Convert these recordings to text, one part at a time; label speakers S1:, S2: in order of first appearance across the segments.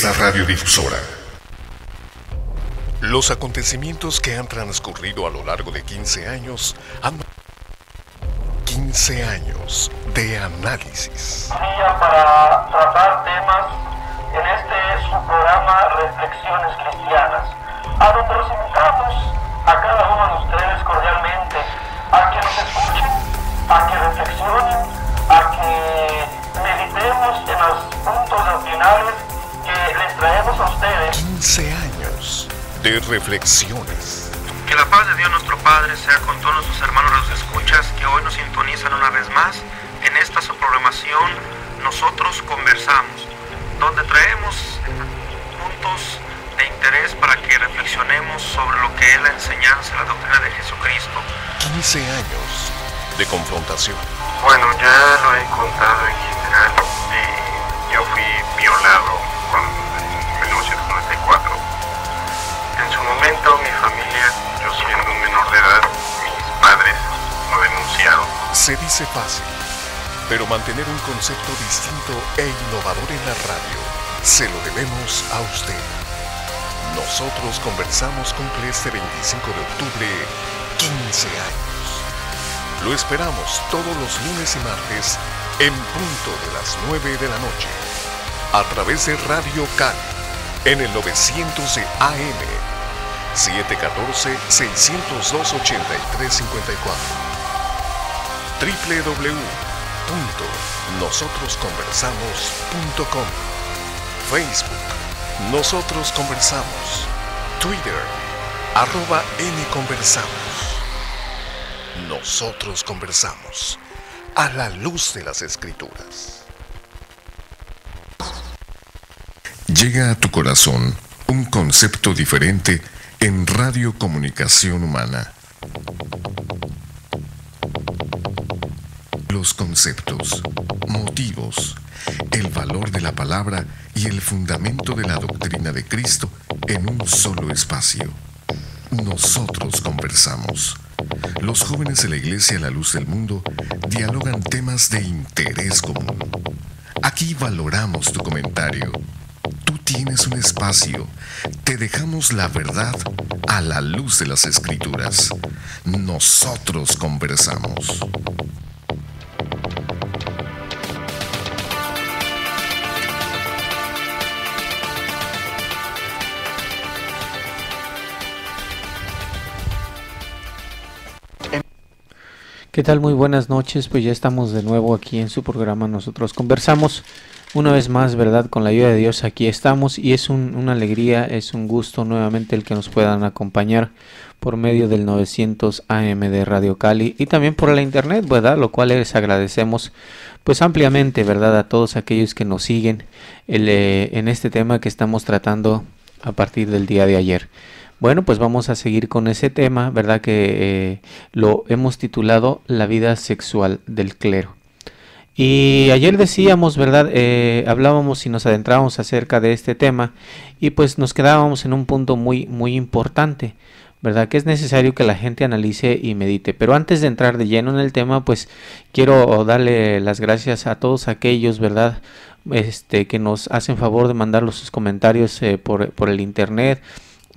S1: esta radiodifusora. Los acontecimientos que han transcurrido a lo largo de 15 años han 15 años de análisis.
S2: Para tratar temas en este su programa Reflexiones Cristianas, a donde los invitamos a cada uno de ustedes cordialmente a que nos escuchen, a que reflexionen, a que meditemos en los puntos doctrinales que les traemos a ustedes.
S1: 15 años de reflexiones.
S3: Que la paz de Dios nuestro Padre sea con todos nuestros hermanos los escuchas que hoy nos sintonizan una vez más en esta su programación Nosotros Conversamos, donde traemos puntos de interés para que reflexionemos sobre lo que es la enseñanza, la doctrina de Jesucristo.
S1: 15 años de confrontación.
S3: Bueno, ya lo he contado en general. Yo fui violado en 1994. En su momento, mi familia, yo siendo un menor de edad, mis padres lo denunciaron.
S1: Se dice fácil, pero mantener un concepto distinto e innovador en la radio, se lo debemos a usted. Nosotros Conversamos cumple este 25 de octubre 15 años. Lo esperamos todos los lunes y martes en punto de las 9 de la noche, a través de Radio Cali, en el 900 de AM, 714-602-8354, www.nosotrosconversamos.com, Facebook, Nosotros Conversamos, Twitter, @nconversamos. Nosotros Conversamos, a la luz de las Escrituras. Llega a tu corazón un concepto diferente en Radio Comunicación Humana. Los conceptos, motivos, el valor de la palabra y el fundamento de la doctrina de Cristo en un solo espacio. Nosotros Conversamos. Los jóvenes de la Iglesia La Luz del Mundo dialogan temas de interés común. Aquí valoramos tu comentario. Tú tienes un espacio. Te dejamos la verdad a la luz de las Escrituras. Nosotros Conversamos.
S4: ¿Qué tal? Muy buenas noches, pues ya estamos de nuevo aquí en su programa Nosotros Conversamos. Una vez más, ¿verdad? Con la ayuda de Dios aquí estamos y es una alegría, es un gusto nuevamente el que nos puedan acompañar por medio del 900 AM de Radio Cali y también por la internet, ¿verdad? Lo cual les agradecemos pues ampliamente, ¿verdad? A todos aquellos que nos siguen en este tema que estamos tratando a partir del día de ayer. Bueno, pues vamos a seguir con ese tema, ¿verdad? Que lo hemos titulado La vida sexual del clero. Y ayer decíamos, ¿verdad? Hablábamos y nos adentrábamos acerca de este tema y pues nos quedábamos en un punto muy, muy importante, ¿verdad? Que es necesario que la gente analice y medite. Pero antes de entrar de lleno en el tema, pues quiero darle las gracias a todos aquellos, ¿verdad? Que nos hacen favor de mandarlos sus comentarios por el internet,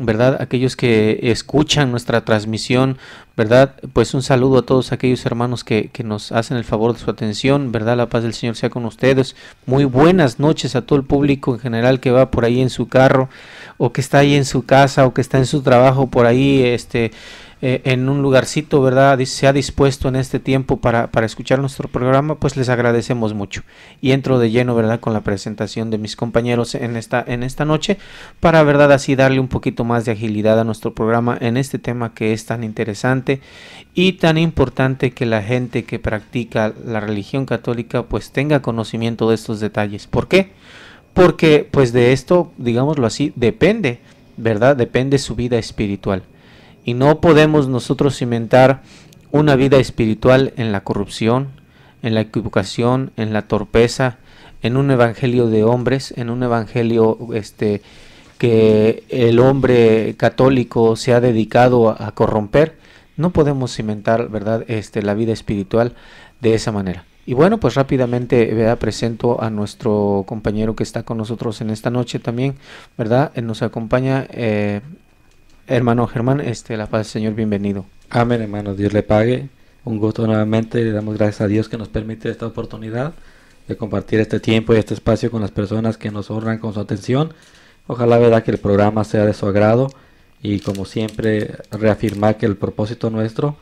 S4: ¿verdad? Aquellos que escuchan nuestra transmisión, ¿verdad? Pues un saludo a todos aquellos hermanos que nos hacen el favor de su atención, ¿verdad? La paz del Señor sea con ustedes. Muy buenas noches a todo el público en general que va por ahí en su carro, o que está ahí en su casa, o que está en su trabajo por ahí, en un lugarcito, ¿verdad? Se ha dispuesto en este tiempo para escuchar nuestro programa, pues les agradecemos mucho. Y entro de lleno, ¿verdad? Con la presentación de mis compañeros en esta noche, para, ¿verdad? Así darle un poquito más de agilidad a nuestro programa en este tema que es tan interesante y tan importante que la gente que practica la religión católica pues tenga conocimiento de estos detalles. ¿Por qué? Porque pues de esto, digámoslo así, depende, ¿verdad? Depende su vida espiritual. Y no podemos nosotros cimentar una vida espiritual en la corrupción, en la equivocación, en la torpeza, en un evangelio de hombres, en un evangelio que el hombre católico se ha dedicado a corromper. No podemos cimentar, ¿verdad? La vida espiritual de esa manera. Y bueno, pues rápidamente, ¿verdad?, presento a nuestro compañero que está con nosotros en esta noche también, ¿verdad? Nos acompaña hermano Germán, la paz del Señor, bienvenido.
S5: Amén, hermano, Dios le pague. Un gusto nuevamente, le damos gracias a Dios que nos permite esta oportunidad de compartir este tiempo y este espacio con las personas que nos honran con su atención. Ojalá, verdad, que el programa sea de su agrado y, como siempre, reafirmar que el propósito nuestro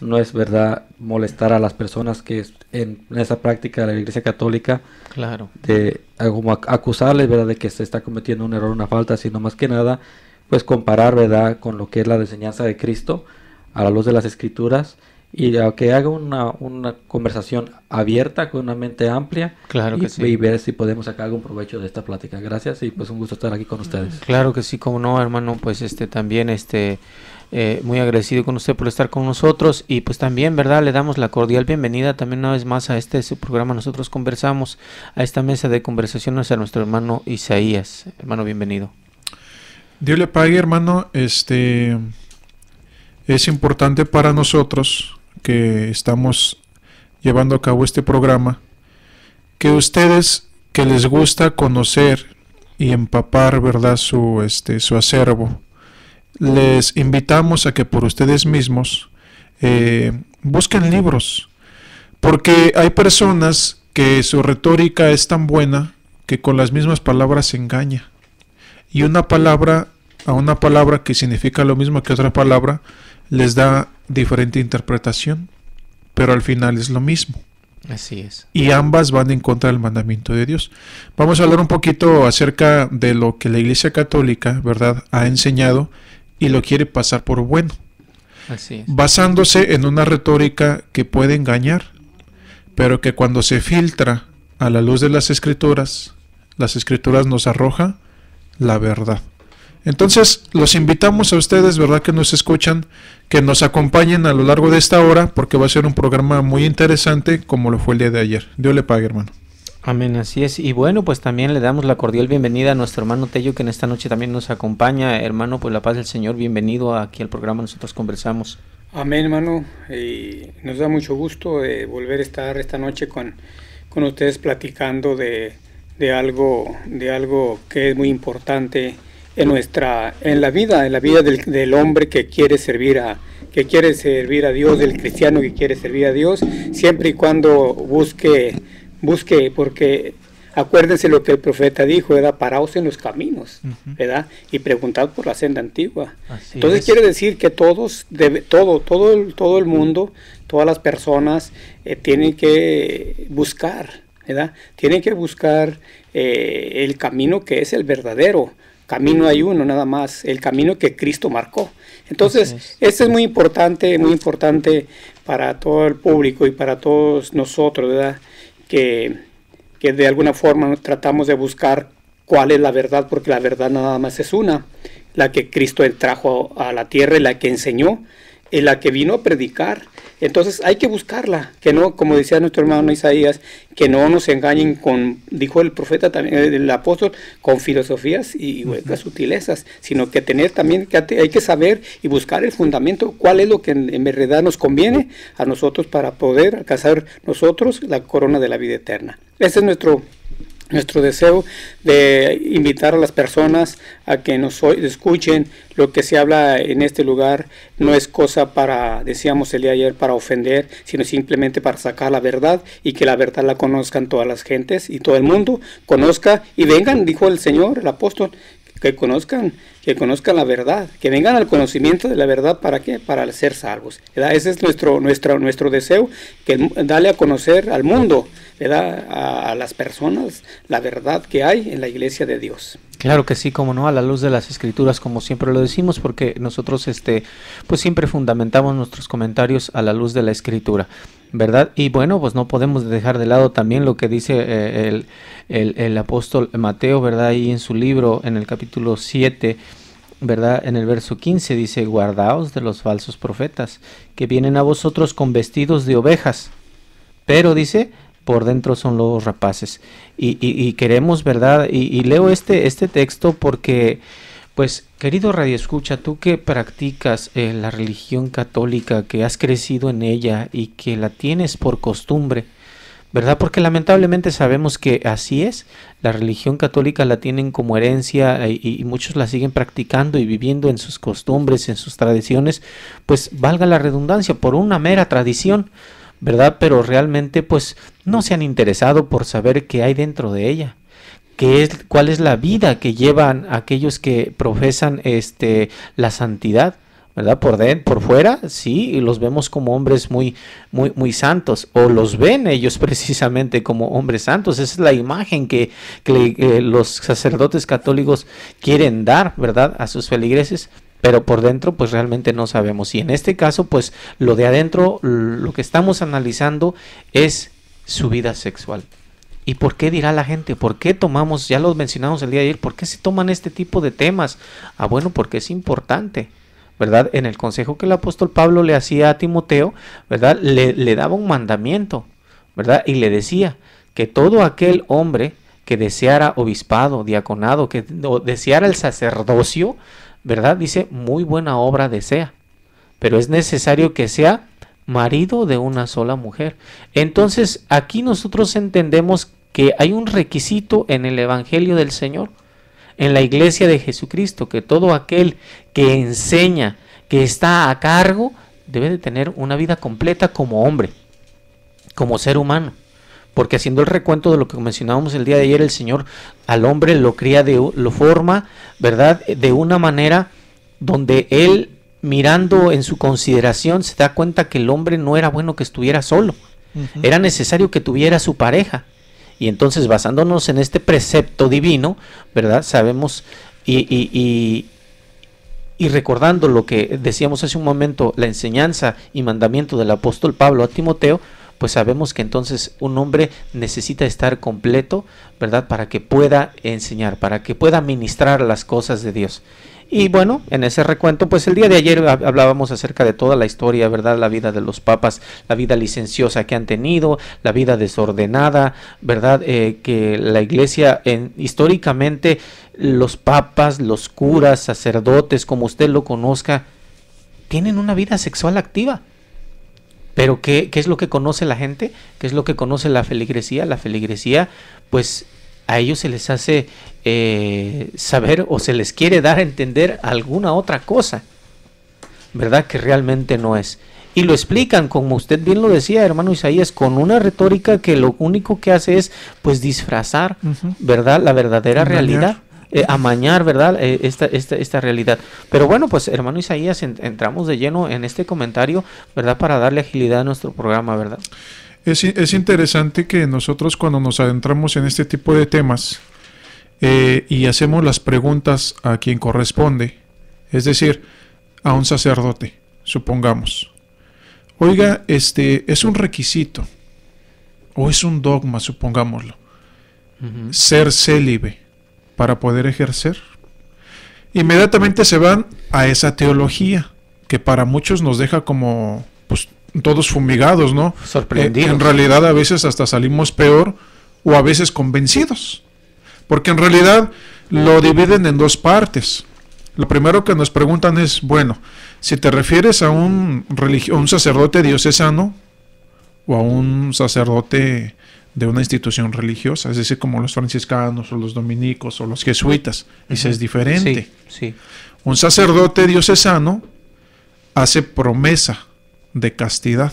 S5: no es, verdad, molestar a las personas que en esa práctica de la Iglesia Católica,
S4: claro,
S5: de como acusarles, verdad, de que se está cometiendo un error, una falta, sino más que nada, pues comparar, verdad, con lo que es la enseñanza de Cristo a la luz de las Escrituras, y que haga una conversación abierta, con una mente amplia,
S4: claro que sí,
S5: y ver si podemos sacar algún provecho de esta plática. Gracias, y pues un gusto estar aquí con ustedes.
S4: Claro que sí, como no, hermano, pues también muy agradecido con usted por estar con nosotros, y pues también, verdad, le damos la cordial bienvenida también una vez más a su programa. Nosotros conversamos, a esta mesa de conversaciones, a nuestro hermano Isaías. Hermano, bienvenido.
S6: Dios le pague, hermano. Es importante para nosotros que estamos llevando a cabo este programa, que ustedes que les gusta conocer y empapar, verdad, su acervo, les invitamos a que por ustedes mismos busquen libros, porque hay personas que su retórica es tan buena que con las mismas palabras se engaña, y una palabra a una palabra que significa lo mismo que otra palabra les da diferente interpretación, pero al final es lo mismo.
S4: Así es.
S6: Y ambas van en contra del mandamiento de Dios. Vamos a hablar un poquito acerca de lo que la Iglesia Católica, ¿verdad?, ha enseñado y lo quiere pasar por bueno.
S4: Así es.
S6: Basándose en una retórica que puede engañar, pero que cuando se filtra a la luz de las Escrituras nos arroja la verdad. Entonces, los invitamos a ustedes, ¿verdad?, que nos escuchan, que nos acompañen a lo largo de esta hora, porque va a ser un programa muy interesante, como lo fue el día de ayer. Dios le pague, hermano.
S4: Amén, así es. Y bueno, pues también le damos la cordial bienvenida a nuestro hermano Tello, que en esta noche también nos acompaña. Hermano, pues la paz del Señor, bienvenido aquí al programa. Nosotros conversamos.
S7: Amén, hermano. Nos da mucho gusto de volver a estar esta noche con ustedes platicando de algo que es muy importante en la vida del hombre que quiere servir a Dios, del cristiano que quiere servir a Dios, siempre y cuando busque, porque acuérdense lo que el profeta dijo, ¿verdad? Paraos en los caminos, ¿verdad? Y preguntad por la senda antigua.
S4: Así
S7: Entonces
S4: es.
S7: quiere decir que todo el mundo, todas las personas tienen que buscar, ¿verdad? Tienen que buscar el camino que es el verdadero. Camino hay uno nada más, el camino que Cristo marcó. Entonces, esto es muy importante para todo el público y para todos nosotros, ¿verdad? Que de alguna forma tratamos de buscar cuál es la verdad, porque la verdad nada más es una, la que Cristo trajo a la tierra y la que enseñó, y la que vino a predicar. Entonces hay que buscarla, que no, como decía nuestro hermano Isaías, que no nos engañen dijo el profeta también, el apóstol, con filosofías y huecas sutilezas, sino que hay que saber y buscar el fundamento, cuál es lo que en verdad nos conviene a nosotros para poder alcanzar nosotros la corona de la vida eterna. Ese es nuestro deseo, de invitar a las personas a que nos escuchen. Lo que se habla en este lugar no es cosa decíamos el día de ayer, para ofender, sino simplemente para sacar la verdad, y que la verdad la conozcan todas las gentes y todo el mundo conozca, y vengan, dijo el Señor, el apóstol, que conozcan la verdad, que vengan al conocimiento de la verdad. ¿Para qué? Para ser salvos, ¿verdad? Ese es nuestro deseo, que darle a conocer al mundo, ¿verdad?, a las personas la verdad que hay en la iglesia de Dios.
S4: Claro que sí, como no, a la luz de las Escrituras, como siempre lo decimos, porque nosotros pues siempre fundamentamos nuestros comentarios a la luz de la Escritura, ¿verdad? Y bueno, pues no podemos dejar de lado también lo que dice el apóstol Mateo, ¿verdad? Ahí en su libro, en el capítulo 7, ¿verdad? En el verso 15 dice: guardaos de los falsos profetas, que vienen a vosotros con vestidos de ovejas, pero dice, por dentro son lobos rapaces. Y queremos, ¿verdad? Y leo este texto porque, pues, querido radioescucha, tú que practicas la religión católica, que has crecido en ella y que la tienes por costumbre, ¿verdad? Porque lamentablemente sabemos que así es. La religión católica la tienen como herencia y muchos la siguen practicando y viviendo en sus costumbres, en sus tradiciones, pues valga la redundancia, por una mera tradición, ¿verdad? Pero realmente pues no se han interesado por saber qué hay dentro de ella. ¿Cuál es la vida que llevan aquellos que profesan la santidad? ¿Verdad? Por fuera, sí, y los vemos como hombres muy santos, o los ven ellos precisamente como hombres santos. Esa es la imagen que los sacerdotes católicos quieren dar, ¿verdad?, a sus feligreses, pero por dentro pues realmente no sabemos. Y en este caso pues lo de adentro, lo que estamos analizando es su vida sexual. ¿Y por qué dirá la gente? ¿Por qué tomamos, ya lo mencionamos el día de ayer, por qué se toman este tipo de temas? Bueno, porque es importante, ¿verdad? En el consejo que el apóstol Pablo le hacía a Timoteo, ¿verdad? Le daba un mandamiento, ¿verdad? Y le decía que todo aquel hombre que deseara obispado, diaconado, que deseara el sacerdocio, ¿verdad? Dice, muy buena obra desea, pero es necesario que sea marido de una sola mujer. Entonces, aquí nosotros entendemos que hay un requisito en el Evangelio del Señor, en la iglesia de Jesucristo, que todo aquel que enseña, que está a cargo, debe de tener una vida completa como hombre, como ser humano. Porque haciendo el recuento de lo que mencionábamos el día de ayer, el Señor al hombre lo cría, lo forma, ¿verdad?, de una manera donde Él, mirando en su consideración, se da cuenta que el hombre no era bueno que estuviera solo. Era necesario que tuviera su pareja. Y entonces, basándonos en este precepto divino, ¿verdad?, sabemos y recordando lo que decíamos hace un momento, la enseñanza y mandamiento del apóstol Pablo a Timoteo, pues sabemos que entonces un hombre necesita estar completo, ¿verdad?, para que pueda enseñar, para que pueda ministrar las cosas de Dios. Y bueno, en ese recuento, pues el día de ayer hablábamos acerca de toda la historia, ¿verdad? La vida de los papas, la vida licenciosa que han tenido, la vida desordenada, ¿verdad? Que la iglesia, históricamente, los papas, los curas, sacerdotes, como usted lo conozca, tienen una vida sexual activa. Pero ¿qué es lo que conoce la gente? ¿Qué es lo que conoce la feligresía? La feligresía, pues a ellos se les hace saber o se les quiere dar a entender alguna otra cosa, ¿verdad?, que realmente no es. Y lo explican, como usted bien lo decía, hermano Isaías, con una retórica que lo único que hace es pues disfrazar, ¿verdad?, la verdadera realidad. Amañar, ¿verdad?, esta realidad. Pero bueno, pues hermano Isaías, entramos de lleno en este comentario, ¿verdad?, para darle agilidad a nuestro programa, ¿verdad?
S6: Es interesante que nosotros, cuando nos adentramos en este tipo de temas y hacemos las preguntas a quien corresponde, es decir, a un sacerdote, supongamos, oiga, es un requisito o es un dogma, supongámoslo, ser célibe para poder ejercer. Inmediatamente se van a esa teología que para muchos nos deja como pues todos fumigados, ¿no?
S4: Sorprendidos.
S6: En realidad a veces hasta salimos peor o a veces convencidos, porque en realidad lo dividen en dos partes. Lo primero que nos preguntan es, bueno, si te refieres a un sacerdote diocesano o a un sacerdote de una institución religiosa, es decir, como los franciscanos o los dominicos o los jesuitas, ese es diferente.
S4: Sí.
S6: Un sacerdote diocesano hace promesa de castidad.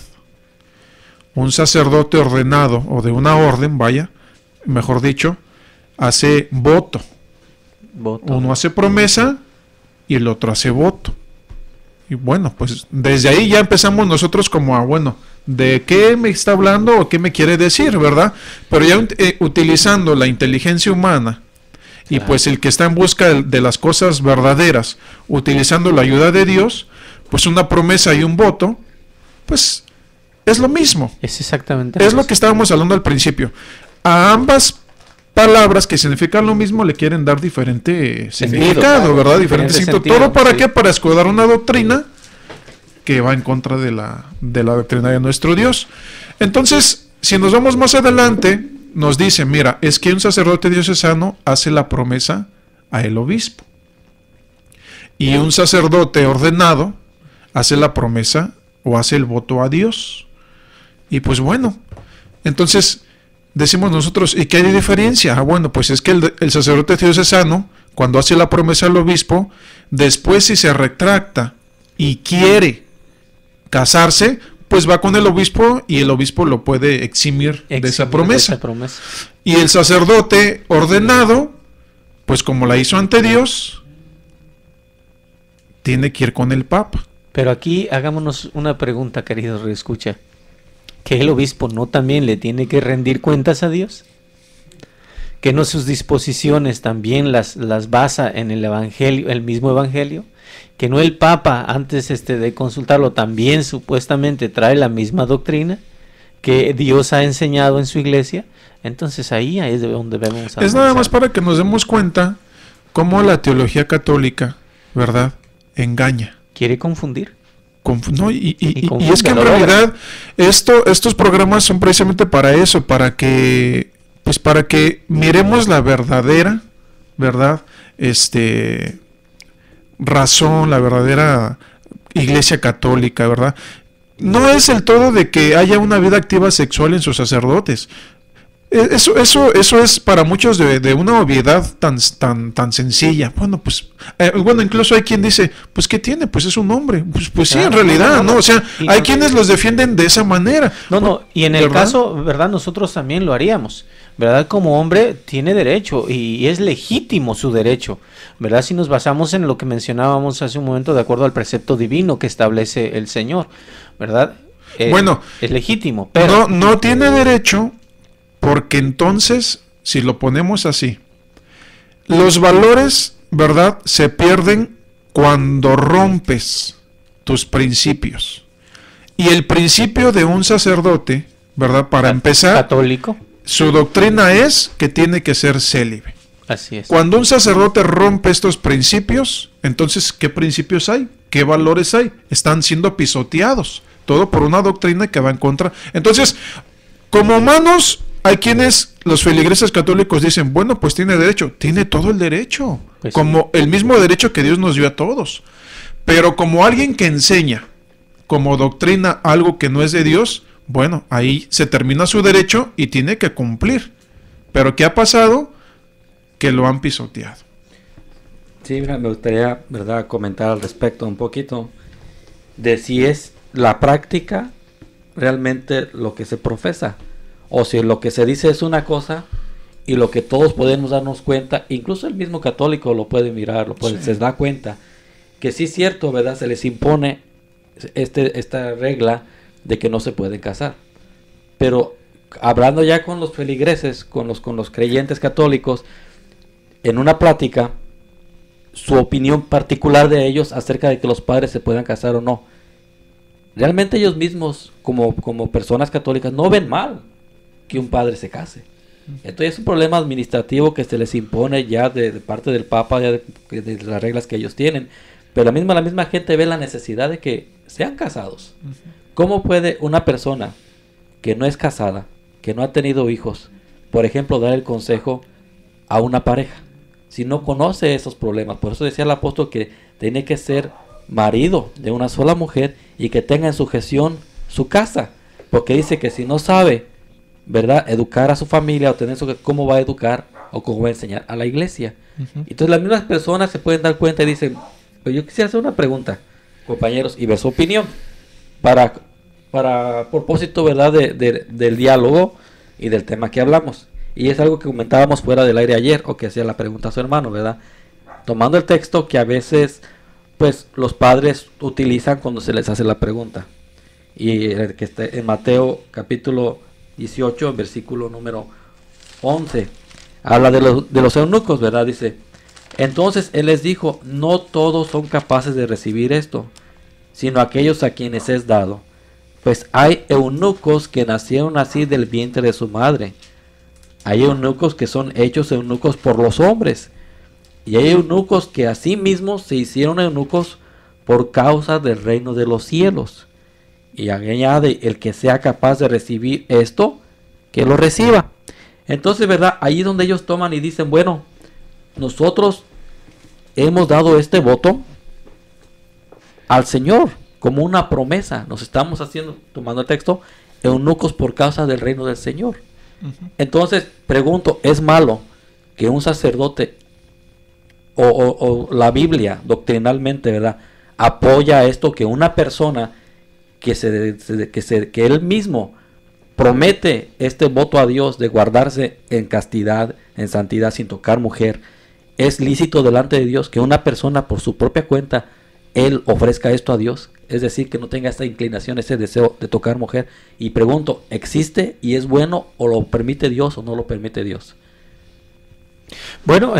S6: Un sacerdote ordenado o de una orden, mejor dicho, hace voto. Uno hace promesa y el otro hace voto. Y bueno, pues desde ahí ya empezamos nosotros como ¿de qué me está hablando o qué me quiere decir, verdad? Pero ya utilizando la inteligencia humana y pues el que está en busca de las cosas verdaderas, utilizando la ayuda de Dios, pues una promesa y un voto, pues es lo mismo.
S4: Es exactamente
S6: es lo que estábamos hablando al principio. A ambas palabras que significan lo mismo le quieren dar diferente significado, ¿verdad? Diferente sentido. ¿Todo para qué? Para escudar una doctrina que va en contra de la doctrina de nuestro Dios. Entonces, si nos vamos más adelante, nos dice, mira, es que un sacerdote diocesano hace la promesa a el obispo. Y un sacerdote ordenado hace la promesa o hace el voto a Dios. Y pues bueno, entonces decimos nosotros, ¿y qué hay de diferencia? Ah, bueno, pues es que el sacerdote diocesano, cuando hace la promesa al obispo, después si se retracta y quiere casarse, pues va con el obispo y el obispo lo puede eximir de esa promesa. Y el sacerdote ordenado, pues como la hizo ante Dios, tiene que ir con el Papa.
S4: Pero aquí hagámonos una pregunta, queridos reescucha. ¿Que el obispo no también le tiene que rendir cuentas a Dios? ¿Que no sus disposiciones también las basa en el evangelio, el mismo evangelio? ¿Que no el Papa, antes de consultarlo, también supuestamente trae la misma doctrina que Dios ha enseñado en su iglesia? Entonces ahí es donde debemos avanzar.
S6: Es nada más para que nos demos cuenta cómo la teología católica, ¿verdad?, engaña.
S4: Quiere confundir.
S6: No, y es que en realidad estos programas son precisamente para eso, para que miremos la verdadera, ¿verdad?, razón, la verdadera iglesia católica, ¿verdad? No es el todo de que haya una vida activa sexual en sus sacerdotes. Eso es para muchos de una obviedad tan sencilla. Bueno, pues, incluso hay quien dice, pues, ¿qué tiene? Pues es un hombre. Pues sí, en realidad, ¿no? O sea, hay quienes los defienden de esa manera.
S4: No, y en el caso, ¿verdad? Nosotros también lo haríamos, ¿verdad? Como hombre tiene derecho y es legítimo su derecho, ¿verdad? Si nos basamos en lo que mencionábamos hace un momento, de acuerdo al precepto divino que establece el Señor, ¿verdad?
S6: Bueno,
S4: es legítimo, pero
S6: no tiene derecho. Porque entonces, si lo ponemos así, los valores, ¿verdad?, se pierden cuando rompes tus principios. Y el principio de un sacerdote, ¿verdad?, para empezar,
S4: católico,
S6: su doctrina es que tiene que ser célibe.
S4: Así es.
S6: Cuando un sacerdote rompe estos principios, entonces, ¿qué principios hay? ¿Qué valores hay? Están siendo pisoteados. Todo por una doctrina que va en contra. Entonces, como humanos, hay quienes, los feligreses católicos, dicen, bueno, pues tiene derecho. Tiene todo el derecho. Pues como sí, el mismo derecho que Dios nos dio a todos. Pero como alguien que enseña como doctrina algo que no es de Dios, bueno, ahí se termina su derecho y tiene que cumplir. Pero ¿qué ha pasado? Que lo han pisoteado.
S5: Sí, mira, me gustaría, ¿verdad?, comentar al respecto un poquito de si es la práctica realmente lo que se profesa, o si lo que se dice es una cosa y lo que todos podemos darnos cuenta, incluso el mismo católico lo puede mirar, se da cuenta que sí es cierto, ¿verdad?, se les impone esta regla de que no se pueden casar. Pero hablando ya con los feligreses, con los creyentes católicos, en una plática, su opinión particular de ellos acerca de que los padres se puedan casar o no. Realmente ellos mismos, como personas católicas, no ven mal que un padre se case. Entonces es un problema administrativo que se les impone ya de parte del Papa, ya de las reglas que ellos tienen. Pero la misma gente ve la necesidad de que sean casados. ¿Cómo puede una persona que no es casada, que no ha tenido hijos, por ejemplo, dar el consejo a una pareja si no conoce esos problemas? Por eso decía el apóstol que tiene que ser marido de una sola mujer y que tenga en sujeción su casa, porque dice que si no sabe, ¿verdad?, educar a su familia o tener cómo va a educar o cómo va a enseñar a la iglesia. Entonces las mismas personas se pueden dar cuenta y dicen, pues yo quisiera hacer una pregunta, compañeros, y ver su opinión para propósito, ¿verdad?, del diálogo y del tema que hablamos. Y es algo que comentábamos fuera del aire ayer, o que hacía la pregunta a su hermano, ¿verdad?, tomando el texto que a veces pues los padres utilizan cuando se les hace la pregunta, y que está en Mateo capítulo 18, versículo número 11, habla de los eunucos, ¿verdad? Dice, entonces él les dijo, no todos son capaces de recibir esto, sino aquellos a quienes es dado, pues hay eunucos que nacieron así del vientre de su madre, hay eunucos que son hechos eunucos por los hombres, y hay eunucos que así mismos se hicieron eunucos por causa del reino de los cielos. Y añade, el que sea capaz de recibir esto, que lo reciba. Entonces, ¿verdad?, ahí es donde ellos toman y dicen, bueno, nosotros hemos dado este voto al Señor como una promesa. Nos estamos haciendo, tomando el texto, eunucos por causa del reino del Señor. Entonces, pregunto, ¿es malo que un sacerdote o la Biblia doctrinalmente, ¿verdad?, apoya esto, que una persona que él mismo promete este voto a Dios de guardarse en castidad, en santidad, sin tocar mujer, es lícito delante de Dios que una persona por su propia cuenta él ofrezca esto a Dios? Es decir, que no tenga esta inclinación, ese deseo de tocar mujer. Y pregunto, ¿existe y es bueno, o lo permite Dios o no lo permite Dios?
S4: Bueno,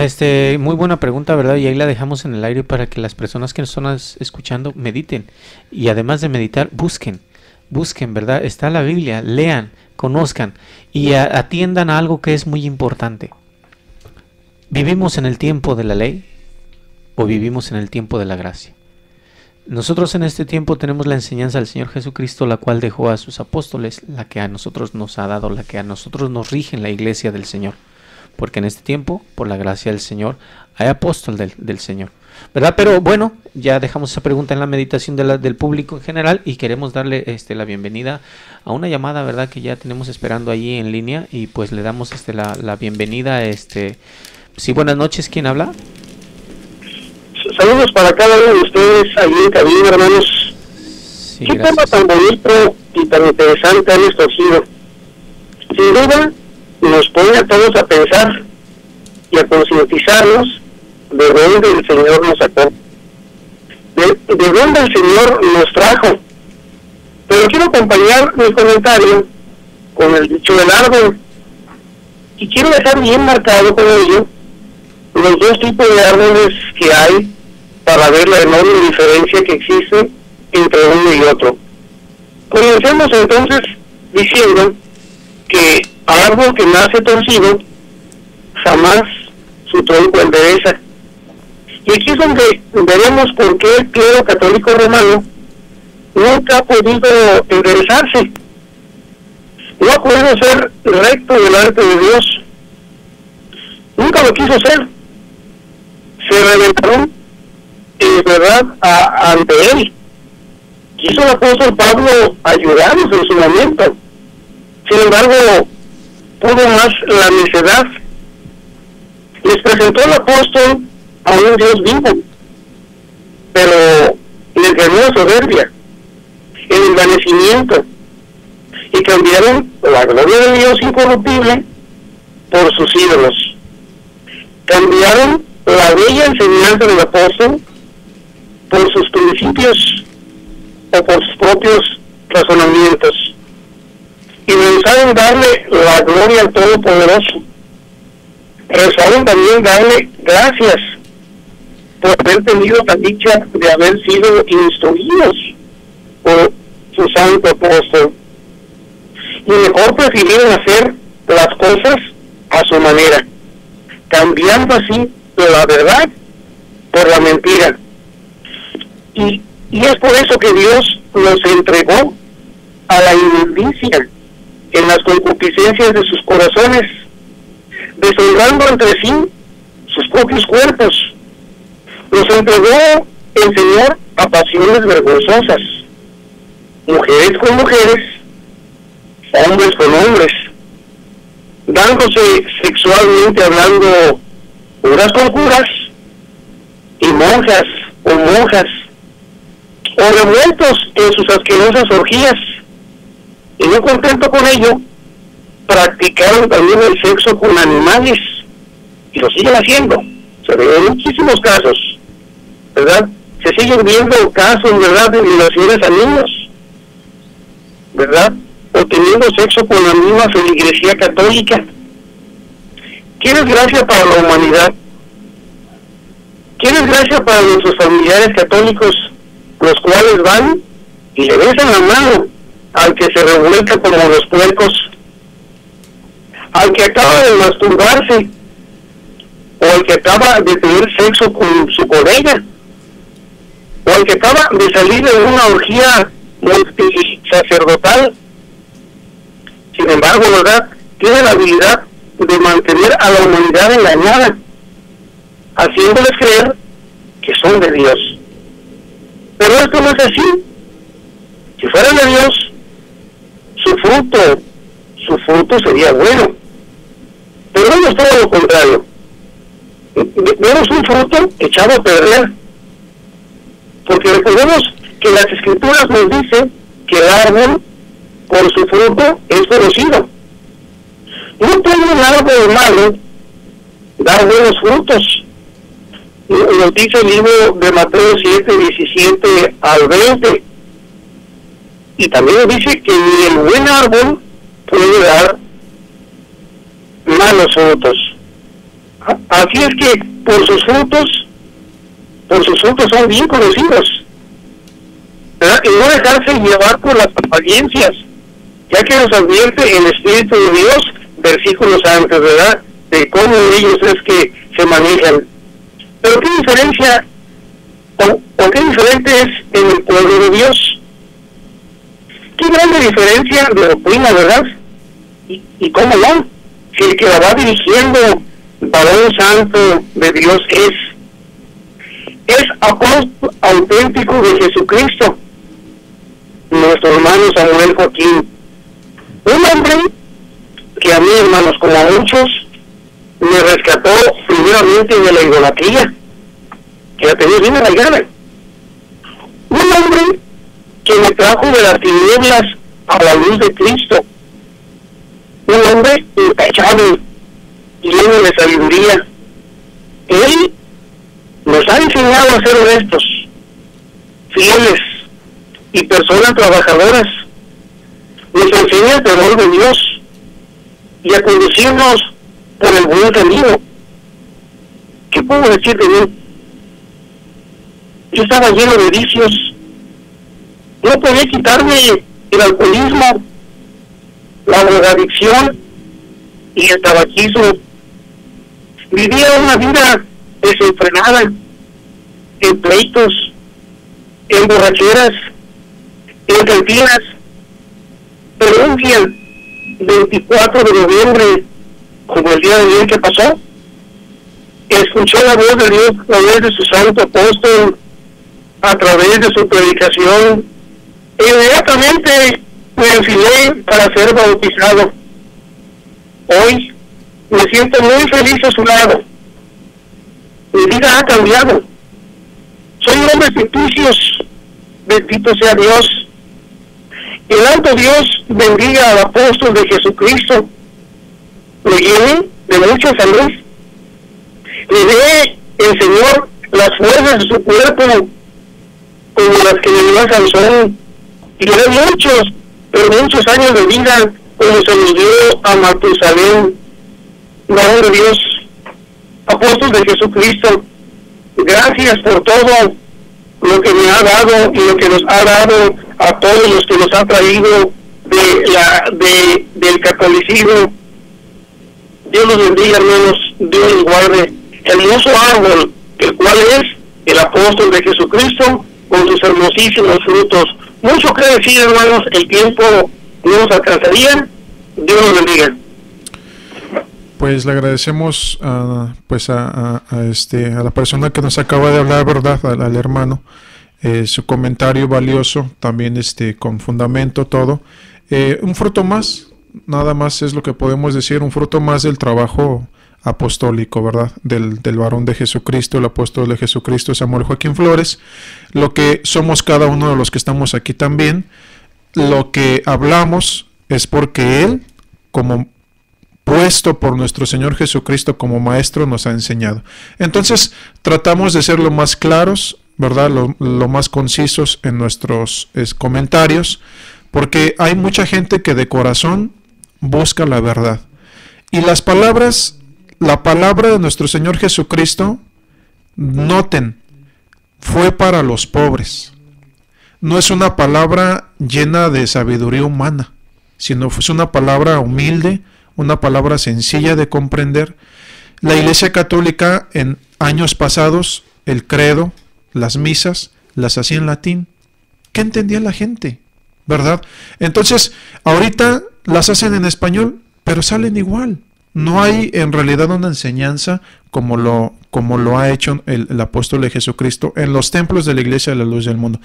S4: muy buena pregunta, ¿verdad? Y ahí la dejamos en el aire para que las personas que nos están escuchando mediten. Y además de meditar, busquen, ¿verdad? Está la Biblia, lean, conozcan y atiendan a algo que es muy importante. ¿Vivimos en el tiempo de la ley o vivimos en el tiempo de la gracia? Nosotros en este tiempo tenemos la enseñanza del Señor Jesucristo, la cual dejó a sus apóstoles, la que a nosotros nos ha dado, la que a nosotros nos rige en la iglesia del Señor. Porque en este tiempo, por la gracia del Señor, hay apóstol del Señor, ¿verdad? Pero bueno, ya dejamos esa pregunta en la meditación del público en general y queremos darle la bienvenida a una llamada, ¿verdad?, que ya tenemos esperando allí en línea, y pues le damos la bienvenida. Sí, buenas noches, ¿quién habla?
S8: Saludos para cada uno de ustedes allí en cabina, hermanos.
S4: Sí,
S8: qué
S4: gracias.
S8: tema tan bonito y tan interesante han escogido. Sin duda nos pone a todos a pensar y a concientizarnos de dónde el Señor nos sacó, de dónde el Señor nos trajo. Pero quiero acompañar mi comentario con el dicho del árbol, y quiero dejar bien marcado con ello los dos tipos de árboles que hay, para ver la enorme diferencia que existe entre uno y otro. Comencemos entonces diciendo que árbol que nace torcido jamás su tronco endereza. Y aquí es donde veremos por qué el clero católico romano nunca ha podido enderezarse, no ha podido ser recto delante de Dios, nunca lo quiso ser. Se reventaron verdad ante él. Quiso el apóstol Pablo ayudarnos en su momento, sin embargo pudo más la necedad. Les presentó el apóstol a un Dios vivo, pero les ganó la soberbia, el envanecimiento, y cambiaron la gloria de Dios incorruptible por sus ídolos. Cambiaron la bella enseñanza del apóstol por sus principios o por sus propios razonamientos, y rehusaron darle la gloria al Todopoderoso. Rehusaron también darle gracias por haber tenido la dicha de haber sido instruidos por su santo apóstol, y mejor prefirieron hacer las cosas a su manera, cambiando así la verdad por la mentira. Y es por eso que Dios los entregó a la inmundicia en las concupiscencias de sus corazones, deshonrando entre sí sus propios cuerpos. Los entregó el Señor a pasiones vergonzosas, mujeres con mujeres, hombres con hombres, dándose sexualmente hablando curas con curas, y monjas con monjas, o revueltos en sus asquerosas orgías. Y no contento con ello, practicaron también el sexo con animales, y lo siguen haciendo. Se ven muchísimos casos, ¿verdad? Se siguen viendo casos, ¿verdad?, de violaciones a niños, ¿verdad?, o teniendo sexo con la misma feligresía católica. ¿Qué desgracia para la humanidad? ¿Qué desgracia para nuestros familiares católicos, los cuales van y le besan la mano al que se revuelca como los puercos, al que acaba de masturbarse, o al que acaba de tener sexo con su colega, o al que acaba de salir de una orgía multisacerdotal? Sin embargo, ¿verdad?, tiene la habilidad de mantener a la humanidad engañada, haciéndoles creer que son de Dios. Pero esto no es así. Si fueran de Dios, su fruto, su fruto sería bueno. Pero vemos todo lo contrario. Vemos un fruto echado a perder. Porque recordemos que las Escrituras nos dicen que el árbol por su fruto es conocido. No puede un árbol malo dar buenos frutos. Nos dice el libro de Mateo 7, 17 al 20. Y también nos dice que ni el buen árbol puede dar malos frutos. Así es que por sus frutos son bien conocidos, ¿verdad? Y no dejarse llevar por las apariencias, ya que nos advierte el Espíritu de Dios, versículos antes, ¿verdad?, de cómo ellos es que se manejan. Pero qué diferencia, o qué diferente es en el pueblo de Dios. Qué grande diferencia de doctrina, ¿verdad? Y cómo no, si el que la va dirigiendo, varón santo de Dios es apóstol auténtico de Jesucristo, nuestro hermano Samuel Joaquín, un hombre que a mí, hermanos, como a muchos, me rescató primeramente de la idolatría, que la tenía bien arraigada. Un hombre que me trajo de las tinieblas a la luz de Cristo. Un hombre intachable, lleno de sabiduría. Él nos ha enseñado a ser honestos, fieles y personas trabajadoras. Nos enseña el temor de Dios y a conducirnos por el buen camino. ¿Qué puedo decir de mí? Yo estaba lleno de vicios. No podía quitarme el alcoholismo, la drogadicción y el tabaquismo. Vivía una vida desenfrenada, en pleitos, en borracheras, en cantinas. Pero un día, 24 de noviembre, como el día de hoy que pasó, escuché la voz de Dios a través de su santo apóstol, a través de su predicación. Inmediatamente me enfilé para ser bautizado. Hoy me siento muy feliz a su lado. Mi vida ha cambiado. Soy un hombre sin vicios. Bendito sea Dios. El alto Dios bendiga al apóstol de Jesucristo. Le llene de mucha salud. Le dé el Señor las fuerzas de su cuerpo, como las que le dio a Sansón. Y le dé muchos años de vida, como se los dio a Matusalén. Varón de Dios, apóstol de Jesucristo, gracias por todo lo que me ha dado y lo que nos ha dado a todos los que nos ha traído del catolicismo. Dios los bendiga, hermanos, Dios los guarde. Hermoso árbol, el cual es el apóstol de Jesucristo, con sus hermosísimos frutos. Mucho que decir, hermanos, el tiempo no nos alcanzaría. Dios los bendiga.
S6: Pues le agradecemos a la persona que nos acaba de hablar, ¿verdad? Al hermano, su comentario valioso, también con fundamento, todo. Un fruto más, nada más es lo que podemos decir, un fruto más del trabajo apostólico, ¿verdad? Del varón de Jesucristo, el apóstol de Jesucristo, Samuel Joaquín Flores, lo que somos cada uno de los que estamos aquí también. Lo que hablamos es porque él, como puesto por nuestro Señor Jesucristo como maestro, nos ha enseñado. Entonces tratamos de ser lo más claros, ¿verdad? Lo más concisos en nuestros comentarios, porque hay mucha gente que de corazón busca la verdad. Y la palabra de nuestro Señor Jesucristo, noten, fue para los pobres. No es una palabra llena de sabiduría humana, sino es una palabra humilde, una palabra sencilla de comprender. La Iglesia Católica en años pasados, el credo, las misas, las hacía en latín. ¿Qué entendía la gente? ¿Verdad? Entonces, ahorita las hacen en español, pero salen igual. No hay en realidad una enseñanza como lo ha hecho el apóstol de Jesucristo en los templos de la Iglesia de la Luz del Mundo.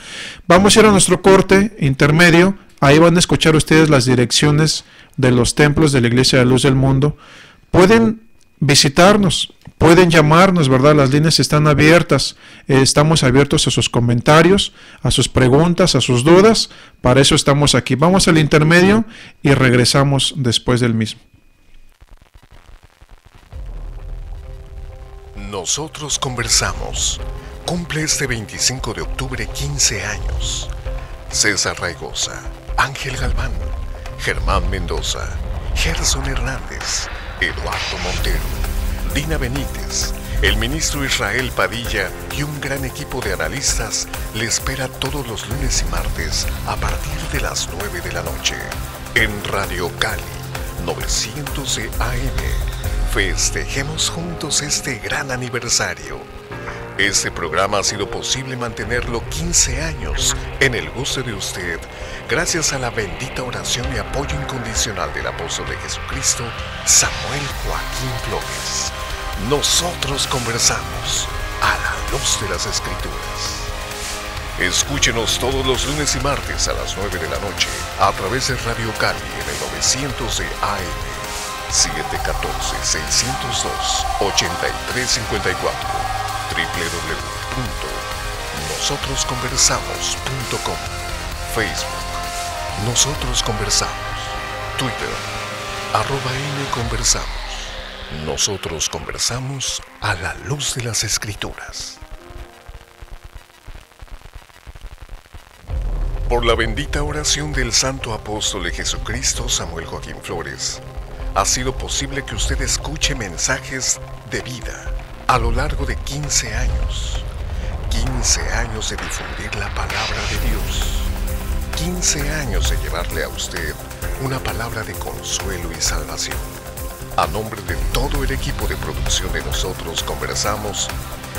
S6: Vamos a ir a nuestro corte intermedio. Ahí van a escuchar ustedes las direcciones de los templos de la Iglesia de la Luz del Mundo. Pueden visitarnos, pueden llamarnos, ¿verdad? Las líneas están abiertas. Estamos abiertos a sus comentarios, a sus preguntas, a sus dudas. Para eso estamos aquí. Vamos al intermedio y regresamos después del mismo.
S1: Nosotros conversamos. Cumple este 25 de octubre 15 años. César Raigosa, Ángel Galván, Germán Mendoza, Gerson Hernández, Eduardo Montero, Dina Benítez, el ministro Israel Padilla y un gran equipo de analistas le espera todos los lunes y martes a partir de las 9 de la noche en Radio Cali 900 de AM. Festejemos juntos este gran aniversario. Este programa ha sido posible mantenerlo 15 años en el gusto de usted, gracias a la bendita oración y apoyo incondicional del apóstol de Jesucristo, Samuel Joaquín Flores. Nosotros conversamos a la luz de las Escrituras. Escúchenos todos los lunes y martes a las 9 de la noche a través de Radio Cali en el 900 de AM. 714-602-8354 www.nosotrosconversamos.com. Facebook Nosotros Conversamos. Twitter @nconversamos. Nosotros conversamos a la luz de las Escrituras. Por la bendita oración del Santo Apóstol de Jesucristo, Samuel Joaquín Flores, ha sido posible que usted escuche mensajes de vida a lo largo de 15 años. 15 años de difundir la palabra de Dios. 15 años de llevarle a usted una palabra de consuelo y salvación. A nombre de todo el equipo de producción de Nosotros Conversamos,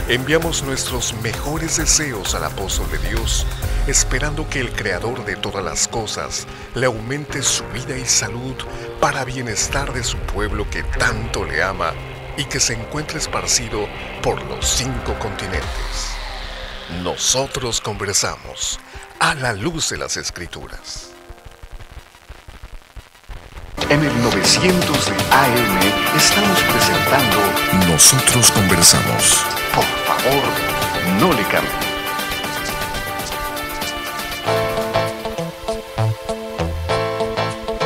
S1: enviamos nuestros mejores deseos al apóstol de Dios, esperando que el Creador de todas las cosas le aumente su vida y salud para bienestar de su pueblo que tanto le ama y que se encuentre esparcido por los 5 continentes. Nosotros conversamos a la luz de las Escrituras. En el 900 de AM estamos presentando Nosotros Conversamos. Por favor, no le cambie.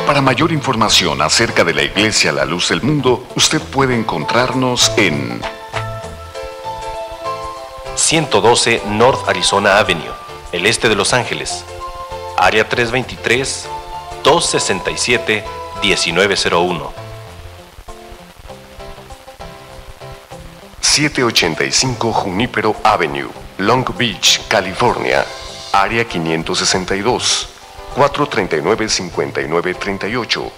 S1: Para mayor información acerca de la Iglesia La Luz del Mundo, usted puede encontrarnos en
S9: 112 North Arizona Avenue, el este de Los Ángeles, área 323-267-1901.
S1: 785 Junipero Avenue, Long Beach, California, área 562, 439-5938.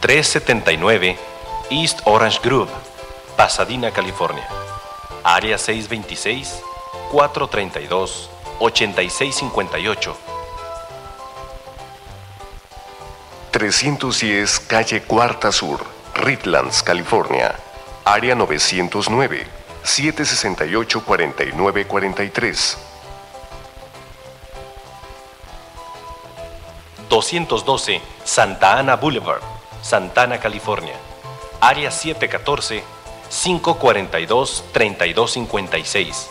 S9: 379 East Orange Grove, Pasadena, California, área 626-432-8658.
S1: 310 Calle Cuarta Sur, Redlands, California, área 909, 768-4943.
S9: 212 Santa Ana Boulevard, Santana, California, área 714-542-3256.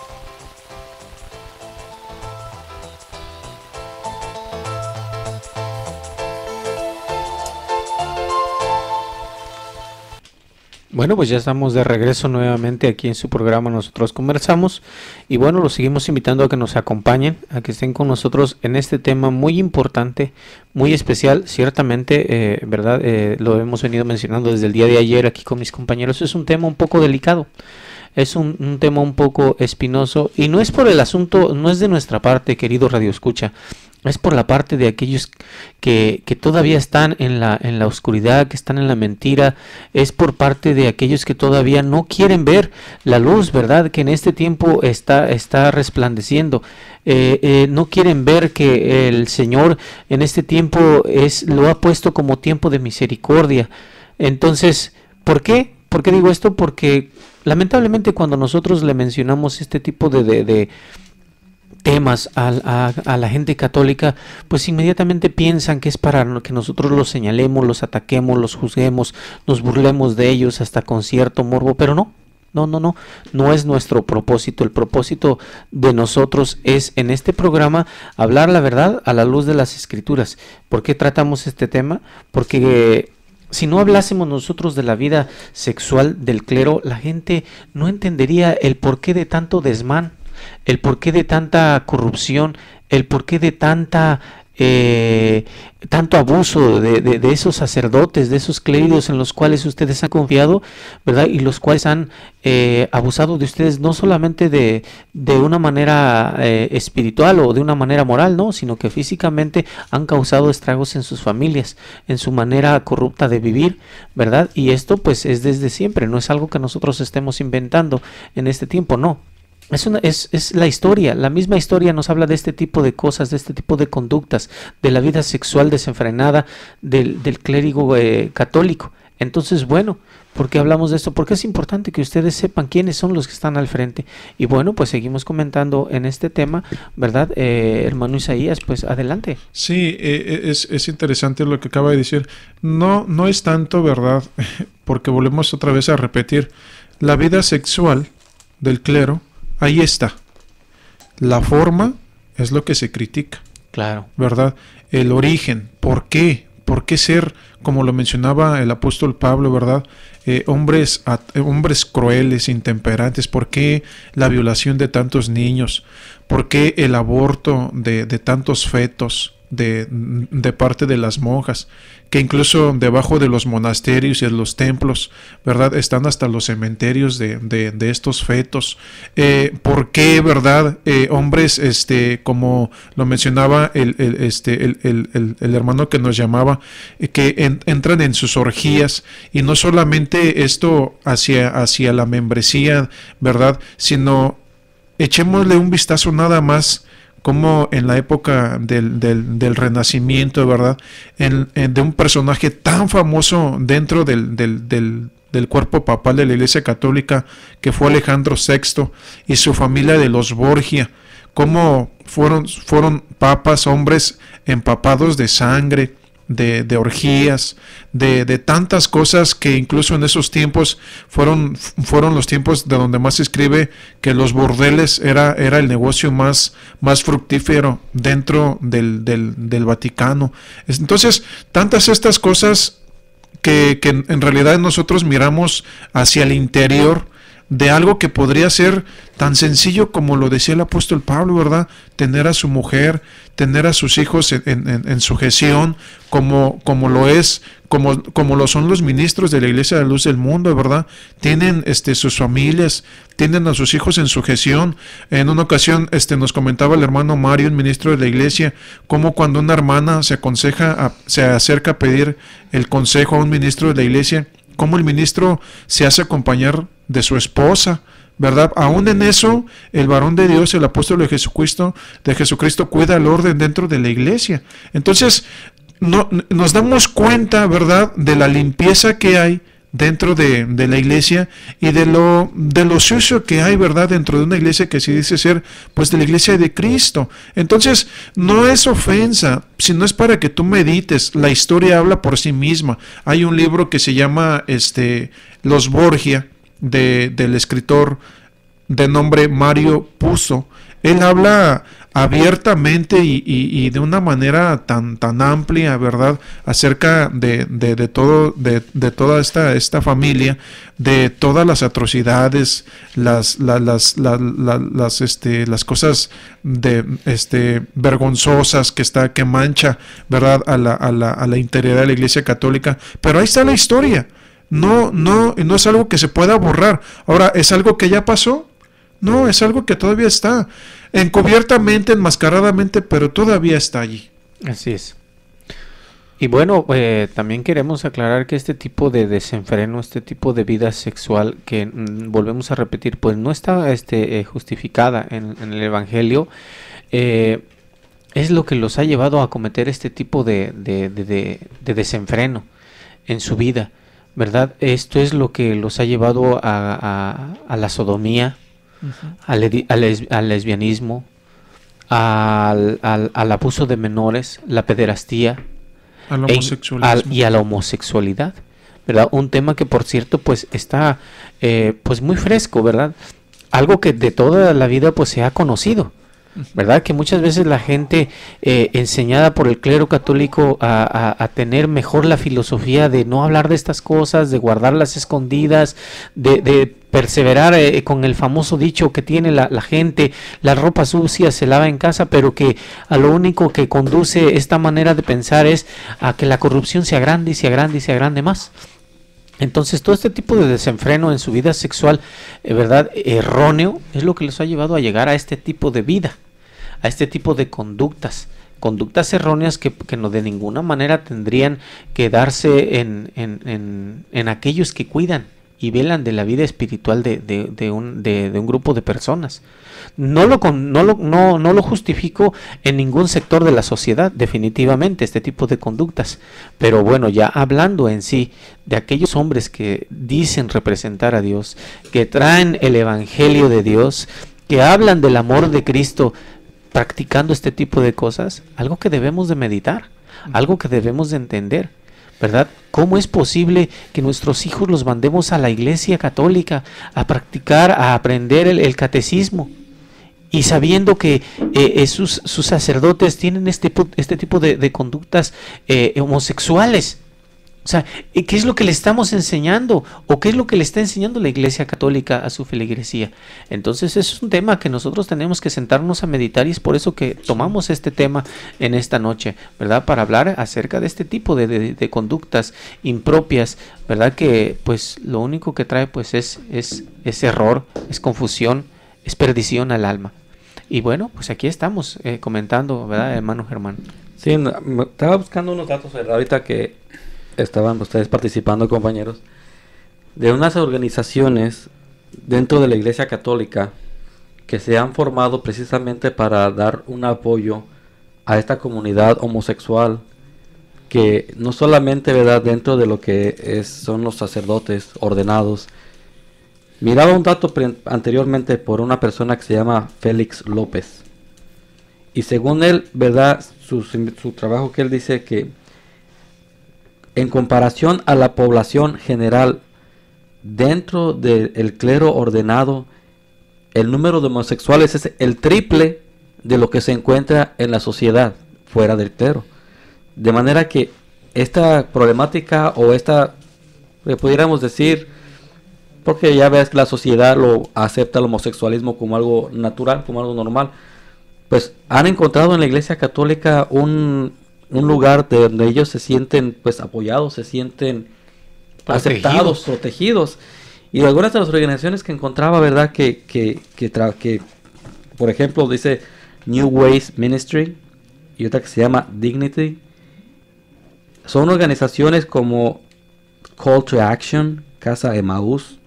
S4: Bueno, pues ya estamos de regreso nuevamente aquí en su programa Nosotros Conversamos, y bueno, los seguimos invitando a que nos acompañen, a que estén con nosotros en este tema muy importante, muy especial, ciertamente, ¿verdad? Lo hemos venido mencionando desde el día de ayer aquí con mis compañeros. Es un tema un poco delicado, es un tema un poco espinoso, y no es por el asunto, no es de nuestra parte, querido Radio Escucha, es por la parte de aquellos que todavía están en la oscuridad, que están en la mentira. Es por parte de aquellos que todavía no quieren ver la luz, ¿verdad? Que en este tiempo está resplandeciendo. No quieren ver que el Señor en este tiempo lo ha puesto como tiempo de misericordia. Entonces, ¿por qué? ¿Por qué digo esto? Porque lamentablemente cuando nosotros le mencionamos este tipo de temas a la gente católica, pues inmediatamente piensan que es para que nosotros los señalemos, los ataquemos, los juzguemos, nos burlemos de ellos hasta con cierto morbo, pero no es nuestro propósito. El propósito de nosotros es en este programa hablar la verdad a la luz de las Escrituras. ¿Por qué tratamos este tema? Porque si no hablásemos nosotros de la vida sexual del clero, la gente no entendería el porqué de tanto desmán, el porqué de tanta corrupción, el porqué de tanto abuso de esos sacerdotes, de esos clérigos en los cuales ustedes han confiado, ¿verdad? Y los cuales han abusado de ustedes, no solamente de una manera espiritual o de una manera moral, no, sino que físicamente han causado estragos en sus familias, en su manera corrupta de vivir, ¿verdad? Y esto pues es desde siempre, no es algo que nosotros estemos inventando en este tiempo, no. Es la historia, la misma historia nos habla de este tipo de cosas, de este tipo de conductas, de la vida sexual desenfrenada del clérigo católico. Entonces, bueno, ¿por qué hablamos de esto? Porque es importante que ustedes sepan quiénes son los que están al frente. Y bueno, pues seguimos comentando en este tema, ¿verdad? Hermano Isaías, pues adelante.
S6: Sí, es interesante lo que acaba de decir. No es tanto, ¿verdad? Porque volvemos otra vez a repetir, la vida sexual del clero, ahí está. La forma es lo que se critica.
S4: Claro.
S6: ¿Verdad? El origen. ¿Por qué? ¿Por qué ser, como lo mencionaba el apóstol Pablo, ¿verdad? Hombres crueles, intemperantes. ¿Por qué la violación de tantos niños? ¿Por qué el aborto de tantos fetos de parte de las monjas? Que incluso debajo de los monasterios y de los templos, ¿verdad? Están hasta los cementerios de estos fetos. ¿Por qué, verdad? Hombres, como lo mencionaba el hermano que nos llamaba, que entran en sus orgías, y no solamente esto hacia la membresía, ¿verdad? Sino echémosle un vistazo nada más como en la época del Renacimiento, ¿verdad? De un personaje tan famoso dentro del cuerpo papal de la Iglesia Católica, que fue Alejandro VI, y su familia de los Borgia, cómo fueron papas, hombres empapados de sangre, de orgías, de tantas cosas, que incluso en esos tiempos fueron los tiempos de donde más se escribe que los bordeles era el negocio más fructífero dentro del Vaticano. Entonces, tantas estas cosas que en realidad nosotros miramos hacia el interior de algo que podría ser tan sencillo como lo decía el apóstol Pablo, ¿verdad? Tener a su mujer, tener a sus hijos en sujeción, como lo son los ministros de la Iglesia de la Luz del Mundo, ¿verdad? Tienen sus familias, tienen a sus hijos en sujeción. En una ocasión nos comentaba el hermano Mario, un ministro de la Iglesia, cómo cuando una hermana se acerca a pedir el consejo a un ministro de la Iglesia, cómo el ministro se hace acompañar de su esposa, ¿verdad? Aún en eso, el varón de Dios, el apóstol de Jesucristo cuida el orden dentro de la iglesia. Entonces, nos damos cuenta, ¿verdad?, de la limpieza que hay dentro de la iglesia, y de lo sucio que hay, ¿verdad?, dentro de una iglesia que se dice ser, pues, de la iglesia de Cristo. Entonces, no es ofensa, sino es para que tú medites. La historia habla por sí misma. Hay un libro que se llama Los Borgia, del escritor de nombre Mario Puzo. Él habla abiertamente y de una manera tan amplia, ¿verdad?, acerca de toda esta familia, de todas las atrocidades, las cosas vergonzosas que mancha, ¿verdad?, a la integridad de la Iglesia Católica. Pero ahí está la historia. No es algo que se pueda borrar. Ahora, ¿es algo que ya pasó? No, es algo que todavía está encubiertamente, enmascaradamente, pero todavía está allí.
S4: Así es. Y bueno, también queremos aclarar que este tipo de desenfreno, este tipo de vida sexual que volvemos a repetir, pues no está justificada en el Evangelio. Es lo que los ha llevado a cometer este tipo de desenfreno en su vida, ¿verdad? Esto es lo que los ha llevado a la sodomía, al lesbianismo, al abuso de menores, la pederastía
S6: al homosexualismo.
S4: y a la homosexualidad, ¿verdad? Un tema que, por cierto, pues está pues muy fresco, ¿verdad? Algo que de toda la vida pues se ha conocido, ¿verdad? Que muchas veces la gente enseñada por el clero católico a tener mejor la filosofía de no hablar de estas cosas, de guardarlas escondidas, de perseverar con el famoso dicho que tiene la gente: la ropa sucia se lava en casa, pero que a lo único que conduce esta manera de pensar es a que la corrupción se agrande y se agrande y se agrande más. Entonces todo este tipo de desenfreno en su vida sexual, ¿verdad?, erróneo, es lo que les ha llevado a llegar a este tipo de vida, a este tipo de conductas erróneas que no de ninguna manera tendrían que darse en aquellos que cuidan y velan de la vida espiritual de un grupo de personas. No lo justifico en ningún sector de la sociedad, definitivamente, este tipo de conductas. Pero bueno, ya hablando en sí de aquellos hombres que dicen representar a Dios, que traen el evangelio de Dios, que hablan del amor de Cristo, practicando este tipo de cosas, algo que debemos de meditar, algo que debemos de entender, ¿verdad? ¿Cómo es posible que nuestros hijos los mandemos a la iglesia católica a practicar, a aprender el catecismo? Y sabiendo que sus sacerdotes tienen este tipo de conductas homosexuales. O sea, ¿qué es lo que le estamos enseñando? ¿O qué es lo que le está enseñando la Iglesia Católica a su feligresía? Entonces es un tema que nosotros tenemos que sentarnos a meditar, y es por eso que tomamos este tema en esta noche, ¿verdad? Para hablar acerca de este tipo de conductas impropias, ¿verdad? Que pues lo único que trae pues es error, es confusión, es perdición al alma. Y bueno, pues aquí estamos comentando, ¿verdad, hermano Germán?
S5: Sí, estaba buscando unos datos, ¿verdad? Ahorita que estaban ustedes participando, compañeros, de unas organizaciones dentro de la Iglesia Católica que se han formado precisamente para dar un apoyo a esta comunidad homosexual, que no solamente, ¿verdad?, dentro de lo que son los sacerdotes ordenados. Miraba un dato anteriormente por una persona que se llama Félix López, y según él, ¿verdad?, su trabajo, que él dice que en comparación a la población general dentro del clero ordenado, el número de homosexuales es el triple de lo que se encuentra en la sociedad fuera del clero. De manera que esta problemática, o esta, pudiéramos decir, porque ya ves que la sociedad lo acepta el homosexualismo como algo natural, como algo normal, pues han encontrado en la Iglesia Católica un lugar donde ellos se sienten pues apoyados, se sienten aceptados, protegidos. Y algunas de las organizaciones que encontraba, ¿verdad?, que por ejemplo dice New Ways Ministry y otra que se llama Dignity, son organizaciones como Call to Action, Casa Emmaús,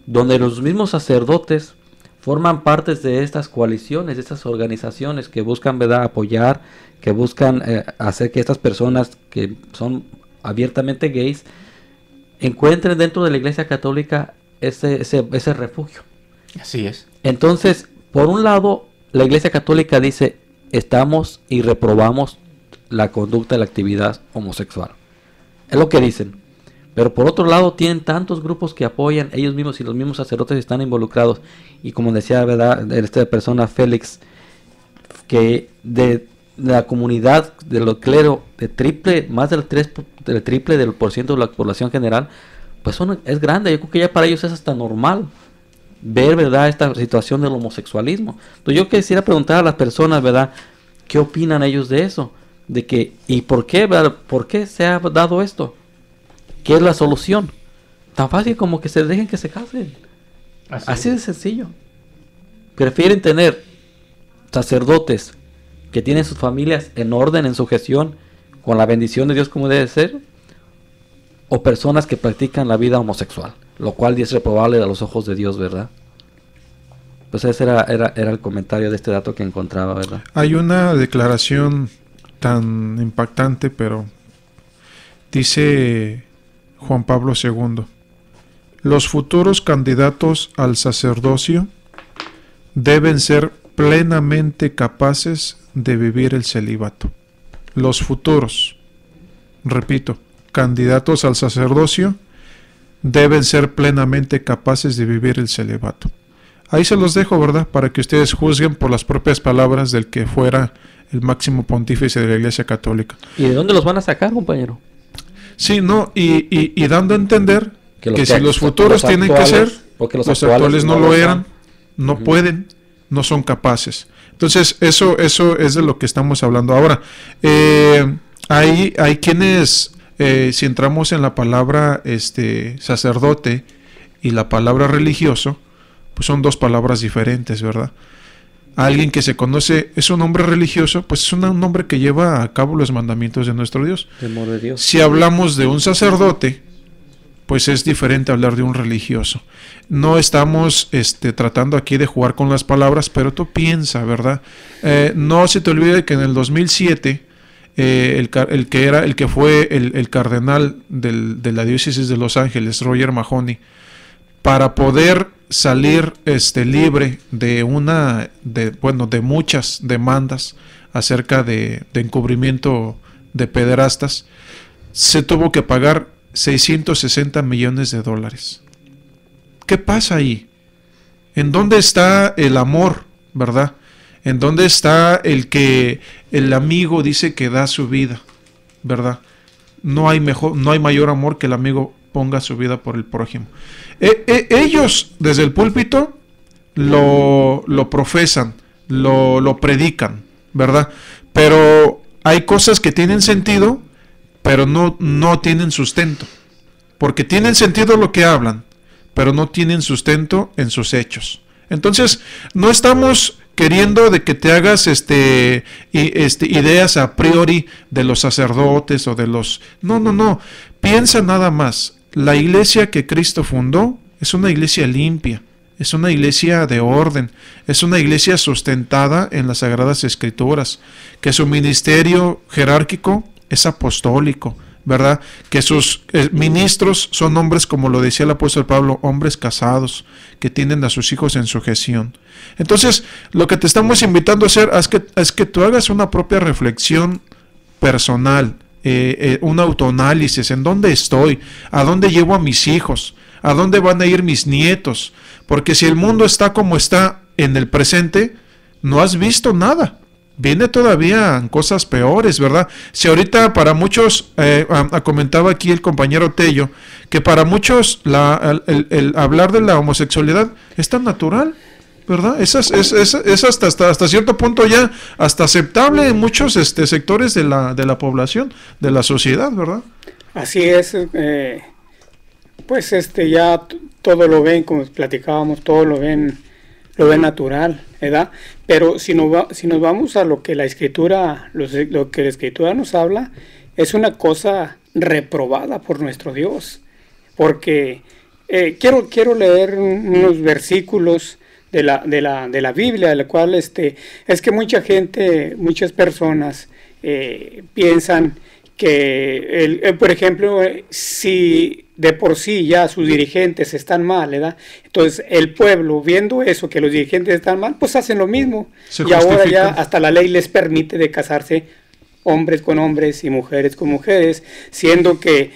S5: donde los mismos sacerdotes forman partes de estas coaliciones, de estas organizaciones que buscan, ¿verdad?, apoyar, que buscan hacer que estas personas que son abiertamente gays encuentren dentro de la Iglesia Católica ese refugio.
S4: Así es.
S5: Entonces, por un lado, la Iglesia Católica dice: estamos y reprobamos la conducta de la actividad homosexual. Es lo que dicen. Pero por otro lado, tienen tantos grupos que apoyan ellos mismos, y los mismos sacerdotes están involucrados. Y como decía, ¿verdad?, esta persona Félix, que de la comunidad de los clero, más del triple del % de la población general, pues es grande. Yo creo que ya para ellos es hasta normal ver, ¿verdad?, esta situación del homosexualismo. Entonces yo quisiera preguntar a las personas, ¿verdad?, ¿qué opinan ellos de eso? De que, ¿y por qué, ¿verdad?, por qué se ha dado esto? ¿Qué es la solución? Tan fácil como que se dejen que se casen. Así de sencillo. Prefieren tener sacerdotes que tienen sus familias en orden, en sujeción, con la bendición de Dios como debe ser, o personas que practican la vida homosexual, lo cual es reprobable a los ojos de Dios, ¿verdad? Pues ese era el comentario de este dato que encontraba, ¿verdad?
S6: Hay una declaración tan impactante, pero dice Juan Pablo II: los futuros candidatos al sacerdocio deben ser plenamente capaces de vivir el celibato. Los futuros, repito, candidatos al sacerdocio deben ser plenamente capaces de vivir el celibato. Ahí se los dejo, ¿verdad? Para que ustedes juzguen por las propias palabras del que fuera el máximo pontífice de la Iglesia Católica.
S5: ¿Y de dónde los van a sacar, compañero?
S6: Sí, no, y dando a entender que si los futuros tienen que ser,
S5: porque
S6: los actuales no lo eran, no pueden, no son capaces. Entonces, eso es de lo que estamos hablando ahora. Hay quienes, si entramos en la palabra sacerdote y la palabra religioso, pues son dos palabras diferentes, ¿verdad? Alguien que se conoce es un hombre religioso, pues es un hombre que lleva a cabo los mandamientos de nuestro Dios.
S5: Temor de Dios.
S6: Si hablamos de un sacerdote, pues es diferente hablar de un religioso. No estamos tratando aquí de jugar con las palabras, pero tú piensa, ¿verdad? No se te olvide que en el 2007 el que fue el cardenal de la diócesis de Los Ángeles, Roger Mahony, para poder salir libre de muchas demandas acerca de encubrimiento de pederastas, se tuvo que pagar $660 millones. ¿Qué pasa ahí? ¿En dónde está el amor, verdad? ¿En dónde está el que el amigo dice que da su vida, verdad? No hay mayor amor que el amigo ponga su vida por el prójimo. Ellos desde el púlpito lo profesan, lo predican, ¿verdad? Pero hay cosas que tienen sentido, pero no tienen sustento, porque tienen sentido lo que hablan, pero no tienen sustento en sus hechos. Entonces, no estamos queriendo de que te hagas ideas a priori de los sacerdotes o de los... No. Piensa nada más. La iglesia que Cristo fundó es una iglesia limpia, es una iglesia de orden, es una iglesia sustentada en las Sagradas Escrituras, que su ministerio jerárquico es apostólico, ¿verdad? Que sus ministros son hombres, como lo decía el apóstol Pablo, hombres casados, que tienen a sus hijos en sujeción. Entonces, lo que te estamos invitando a hacer es que tú hagas una propia reflexión personal, un autoanálisis, en dónde estoy, a dónde llevo a mis hijos, a dónde van a ir mis nietos, porque si el mundo está como está en el presente, no has visto nada. Viene todavía cosas peores, ¿verdad? Si ahorita para muchos, comentaba aquí el compañero Tello, que para muchos el hablar de la homosexualidad es tan natural, ¿verdad? Es hasta cierto punto ya hasta aceptable en muchos sectores de la población, de la sociedad, ¿verdad?
S7: Así es, pues ya todo lo ven, como platicábamos, todo lo ven natural, ¿verdad? Pero si nos vamos a lo que la Escritura, lo que la Escritura nos habla, es una cosa reprobada por nuestro Dios, porque quiero leer unos versículos de la Biblia, de la cual es que muchas personas piensan que, por ejemplo, si de por sí ya sus dirigentes están mal, ¿verdad? Entonces el pueblo, viendo eso, que los dirigentes están mal, pues hacen lo mismo. Y ahora ya hasta la ley les permite de casarse hombres con hombres y mujeres con mujeres, siendo que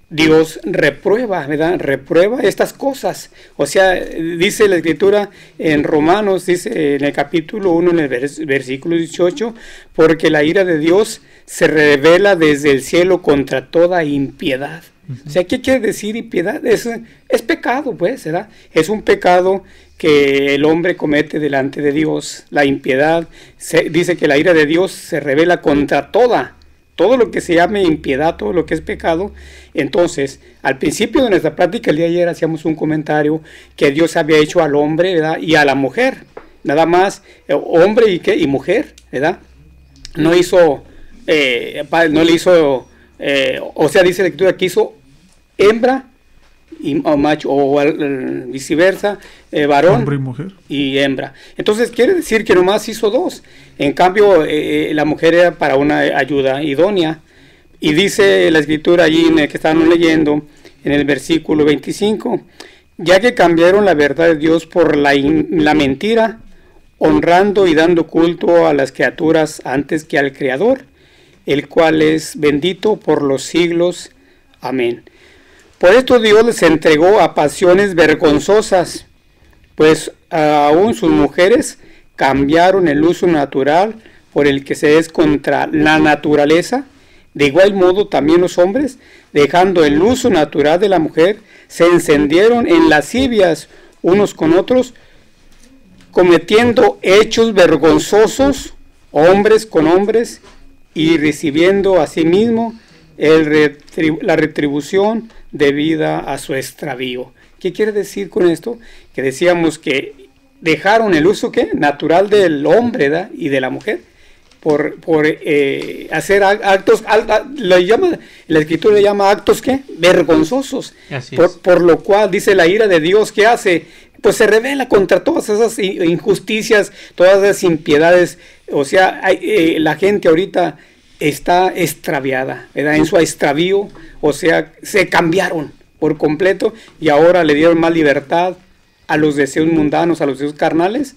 S7: Dios reprueba, ¿verdad? Reprueba estas cosas. O sea, dice la Escritura en Romanos, dice en el capítulo 1, en el versículo 18, porque la ira de Dios se revela desde el cielo contra toda impiedad. O sea, ¿qué quiere decir impiedad? Es pecado, pues, ¿verdad? Es un pecado que el hombre comete delante de Dios. La impiedad, dice que la ira de Dios se revela contra todo lo que se llame impiedad, todo lo que es pecado. Entonces, al principio de nuestra plática el día de ayer hacíamos un comentario que Dios había hecho al hombre, ¿verdad? Y a la mujer, nada más, hombre y mujer, ¿verdad? No le hizo, o sea, dice la Escritura que hizo hembra o macho, o viceversa, varón,
S6: hombre y mujer,
S7: y hembra. Entonces quiere decir que nomás hizo dos. En cambio, la mujer era para una ayuda idónea. Y dice la Escritura allí en el que estamos leyendo, en el versículo 25, ya que cambiaron la verdad de Dios por la mentira, honrando y dando culto a las criaturas antes que al Creador, el cual es bendito por los siglos. Amén. Por esto Dios les entregó a pasiones vergonzosas, pues aún sus mujeres cambiaron el uso natural por el que se es contra la naturaleza. De igual modo también los hombres, dejando el uso natural de la mujer, se encendieron en lascivias unos con otros, cometiendo hechos vergonzosos, hombres con hombres, y recibiendo asimismo la retribución debida a su extravío. ¿Qué quiere decir con esto? Que decíamos que dejaron el uso natural del hombre, ¿verdad? Y de la mujer por hacer actos, la escritura le llama actos vergonzosos, por lo cual dice la ira de Dios que hace, pues se revela contra todas esas injusticias, todas esas impiedades. O sea, la gente ahorita está extraviada, ¿verdad? En su extravío, o sea, se cambiaron por completo y ahora le dieron más libertad a los deseos mundanos, a los deseos carnales.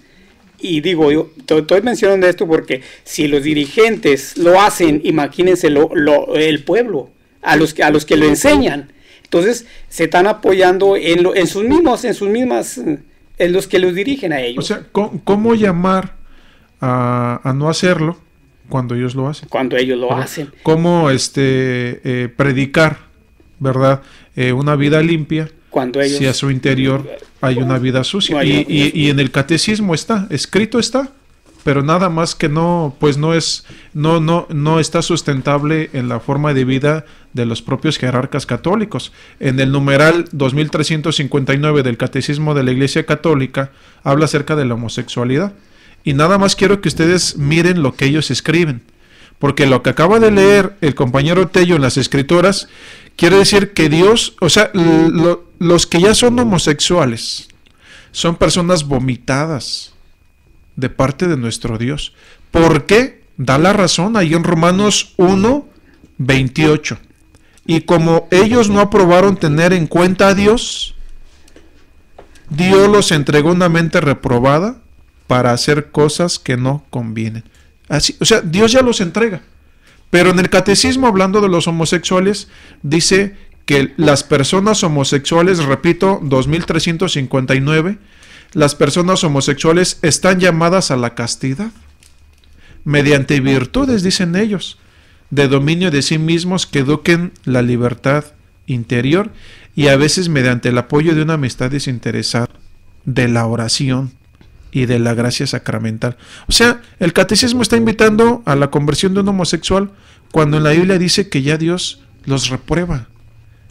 S7: Y digo, yo estoy mencionando esto porque si los dirigentes lo hacen, imagínense el pueblo, a los que lo enseñan. Entonces se están apoyando en los que los dirigen a ellos.
S6: O sea, ¿cómo llamar a no hacerlo cuando ellos lo hacen?
S7: Cuando ellos lo hacen.
S6: ¿Cómo predicar, verdad, una vida limpia?
S7: Cuando ellos,
S6: si a su interior hay una vida sucia. Y en el catecismo escrito está, pero nada más que no está sustentable en la forma de vida de los propios jerarcas católicos. En el numeral 2359 del Catecismo de la Iglesia Católica habla acerca de la homosexualidad. Y nada más quiero que ustedes miren lo que ellos escriben, porque lo que acaba de leer el compañero Tello en las escrituras quiere decir que Dios, o sea, los que ya son homosexuales son personas vomitadas de parte de nuestro Dios. ¿Por qué? Da la razón ahí en Romanos 1:28. Y como ellos no aprobaron tener en cuenta a Dios, Dios los entregó una mente reprobada para hacer cosas que no convienen. Así, o sea, Dios ya los entrega. Pero en el catecismo, hablando de los homosexuales, dice que las personas homosexuales, repito, 2359, las personas homosexuales están llamadas a la castidad, mediante virtudes, dicen ellos, de dominio de sí mismos que eduquen la libertad interior y a veces mediante el apoyo de una amistad desinteresada, de la oración y de la gracia sacramental. O sea, el catecismo está invitando a la conversión de un homosexual cuando en la Biblia dice que ya Dios los reprueba,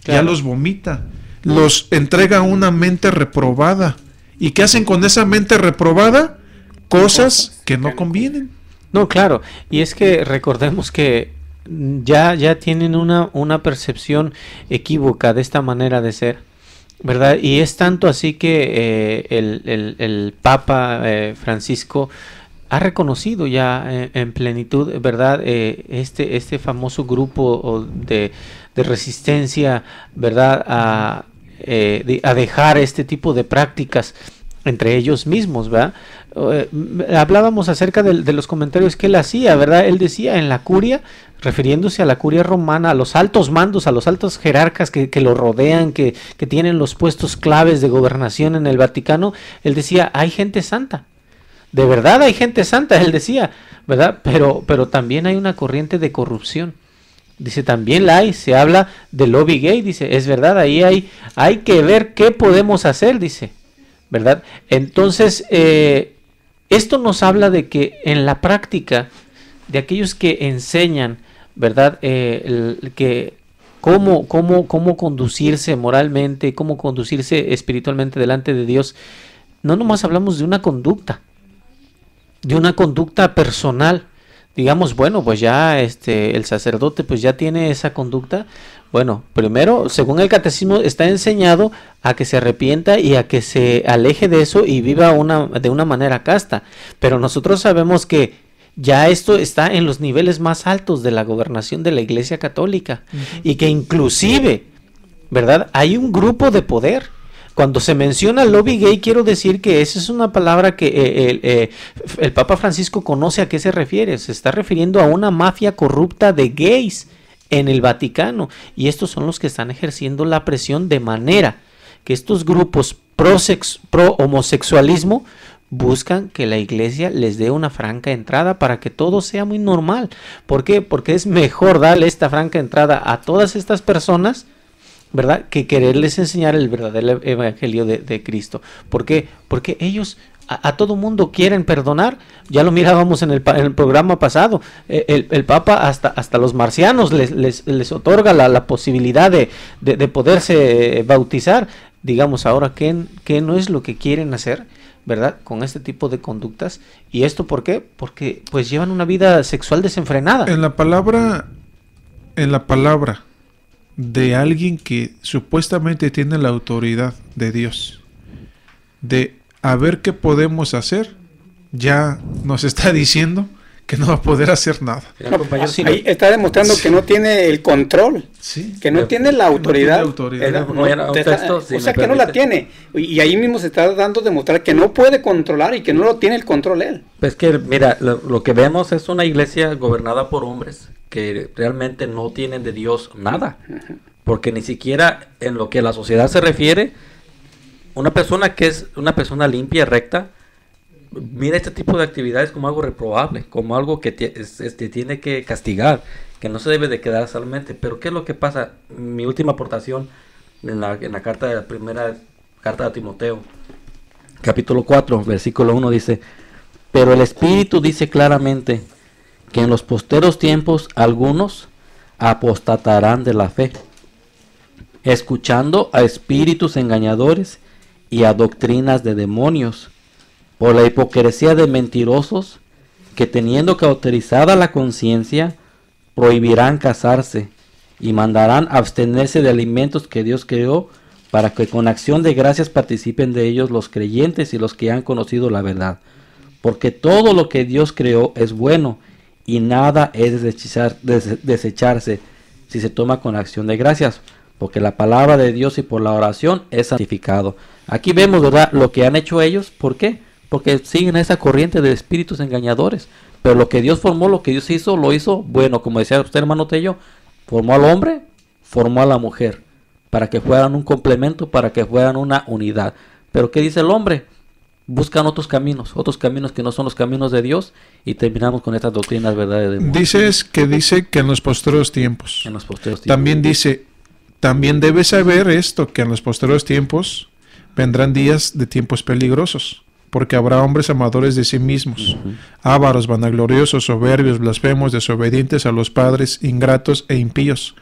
S6: claro, ya los vomita, los entrega a una mente reprobada. ¿Y qué hacen con esa mente reprobada? Cosas que no convienen.
S4: No, claro, y es que recordemos que ya tienen una percepción equívoca de esta manera de ser, ¿verdad? Y es tanto así que el Papa Francisco ha reconocido ya en plenitud, ¿verdad? Este famoso grupo de resistencia, ¿verdad? A dejar este tipo de prácticas entre ellos mismos, ¿verdad? Hablábamos acerca de los comentarios que él hacía, ¿verdad? Él decía en la curia, refiriéndose a la curia romana, a los altos mandos, a los altos jerarcas que lo rodean, que tienen los puestos claves de gobernación en el Vaticano, él decía, hay gente santa, de verdad hay gente santa, él decía, ¿verdad? Pero también hay una corriente de corrupción. Dice, también la hay, se habla del lobby gay, dice, es verdad, ahí hay que ver qué podemos hacer, dice, ¿verdad? Entonces, esto nos habla de que en la práctica de aquellos que enseñan, ¿verdad? Que cómo conducirse moralmente, cómo conducirse espiritualmente delante de Dios, no nomás hablamos de una conducta personal. Digamos, bueno, pues ya el sacerdote pues ya tiene esa conducta. Bueno, primero, según el catecismo, está enseñado a que se arrepienta y a que se aleje de eso y viva de una manera casta. Pero nosotros sabemos que ya esto está en los niveles más altos de la gobernación de la Iglesia Católica. Y que inclusive, ¿verdad? Hay un grupo de poder cuando se menciona lobby gay, quiero decir que esa es una palabra que el Papa Francisco conoce a qué se refiere. Se está refiriendo a una mafia corrupta de gays en el Vaticano, y estos son los que están ejerciendo la presión, de manera que estos grupos pro homosexualismo buscan que la iglesia les dé una franca entrada para que todo sea muy normal. ¿Por qué? Porque es mejor darle esta franca entrada a todas estas personas, ¿verdad?, que quererles enseñar el verdadero evangelio de Cristo. ¿Por qué? Porque ellos a todo mundo quieren perdonar. Ya lo mirábamos en el programa pasado. El Papa hasta los marcianos les otorga la posibilidad de poderse bautizar. Digamos ahora, ¿qué no es lo que quieren hacer, ¿verdad?, con este tipo de conductas? ¿Y esto por qué? Porque pues llevan una vida sexual desenfrenada.
S6: En la palabra de alguien que supuestamente tiene la autoridad de Dios, de a ver qué podemos hacer, ya nos está diciendo que no va a poder hacer nada.
S7: Ahí está demostrando que no tiene el control, que no tiene la autoridad. O sea, que no la tiene. Y ahí mismo se está dando a demostrar que no puede controlar y que no lo tiene el control él.
S5: Pues que, mira, lo que vemos es una iglesia gobernada por hombres que realmente no tienen de Dios nada. Porque ni siquiera en lo que a la sociedad se refiere, una persona que es una persona limpia, recta, mira este tipo de actividades como algo reprobable, como algo que tiene que castigar, que no se debe de quedar solamente. Pero ¿qué es lo que pasa? Mi última aportación en la primera carta de Timoteo, capítulo 4, versículo 1 dice: pero el Espíritu dice claramente que en los posteros tiempos algunos apostatarán de la fe, escuchando a espíritus engañadores y a doctrinas de demonios, por la hipocresía de mentirosos, que teniendo cauterizada la conciencia, prohibirán casarse y mandarán abstenerse de alimentos que Dios creó, para que con acción de gracias participen de ellos los creyentes y los que han conocido la verdad. Porque todo lo que Dios creó es bueno, y nada es desecharse si se toma con acción de gracias, porque la palabra de Dios y por la oración es santificado. Aquí vemos, ¿verdad?, lo que han hecho ellos. ¿Por qué? Porque siguen esa corriente de espíritus engañadores. Pero lo que Dios formó, lo que Dios hizo, lo hizo bueno. Como decía usted, hermano Tello, formó al hombre, formó a la mujer, para que fueran un complemento, para que fueran una unidad. Pero ¿qué dice el hombre? Buscan otros caminos que no son los caminos de Dios, y terminamos con estas doctrinas, ¿verdad?
S6: Dice que en los postreros tiempos. También debes saber esto, que en los postreros tiempos vendrán días de tiempos peligrosos, porque habrá hombres amadores de sí mismos, ávaros, vanagloriosos, soberbios, blasfemos, desobedientes a los padres, ingratos e impíos,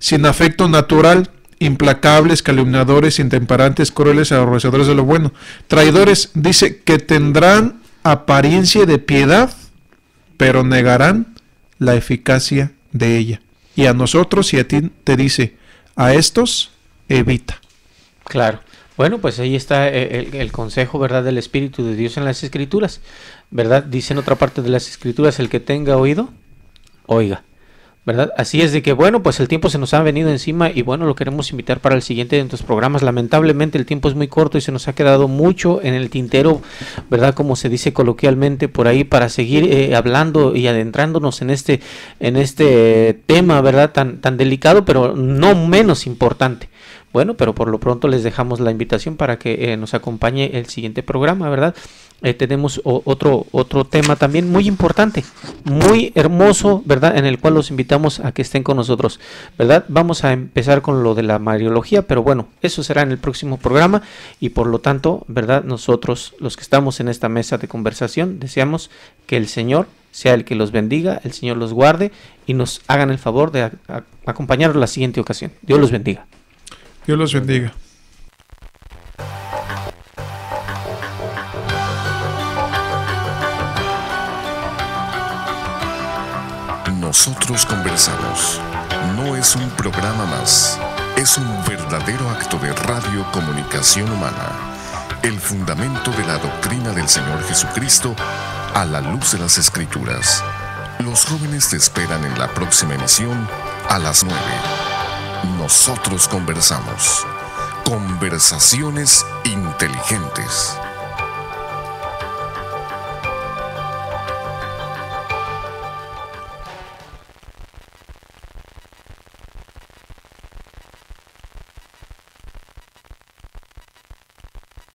S6: sin afecto natural, implacables, calumniadores, intemperantes, crueles, aborrecedores de lo bueno, traidores. Dice que tendrán apariencia de piedad, pero negarán la eficacia de ella. Y a nosotros y a ti te dice: a estos evita.
S4: Claro. Bueno, pues ahí está el consejo, ¿verdad?, del Espíritu de Dios en las Escrituras, ¿verdad? Dice en otra parte de las Escrituras: el que tenga oído, oiga, ¿verdad? Así es de que, bueno, pues el tiempo se nos ha venido encima, y bueno, lo queremos invitar para el siguiente de nuestros programas. Lamentablemente el tiempo es muy corto y se nos ha quedado mucho en el tintero, ¿verdad?, como se dice coloquialmente por ahí, para seguir hablando y adentrándonos en este tema, ¿verdad?, tan delicado, pero no menos importante. Bueno, pero por lo pronto les dejamos la invitación para que nos acompañe el siguiente programa, ¿verdad? Tenemos otro tema también muy importante, muy hermoso, ¿verdad?, en el cual los invitamos a que estén con nosotros, ¿verdad? Vamos a empezar con lo de la Mariología, pero bueno, eso será en el próximo programa, y por lo tanto, ¿verdad?, nosotros, los que estamos en esta mesa de conversación, deseamos que el Señor sea el que los bendiga, el Señor los guarde, y nos hagan el favor de acompañarnos la siguiente ocasión. Dios los bendiga.
S6: Dios los bendiga.
S1: Nosotros conversamos. No es un programa más, es un verdadero acto de radiocomunicación humana. El fundamento de la doctrina del Señor Jesucristo a la luz de las Escrituras. Los jóvenes te esperan en la próxima emisión a las 9. Nosotros conversamos. Conversaciones inteligentes.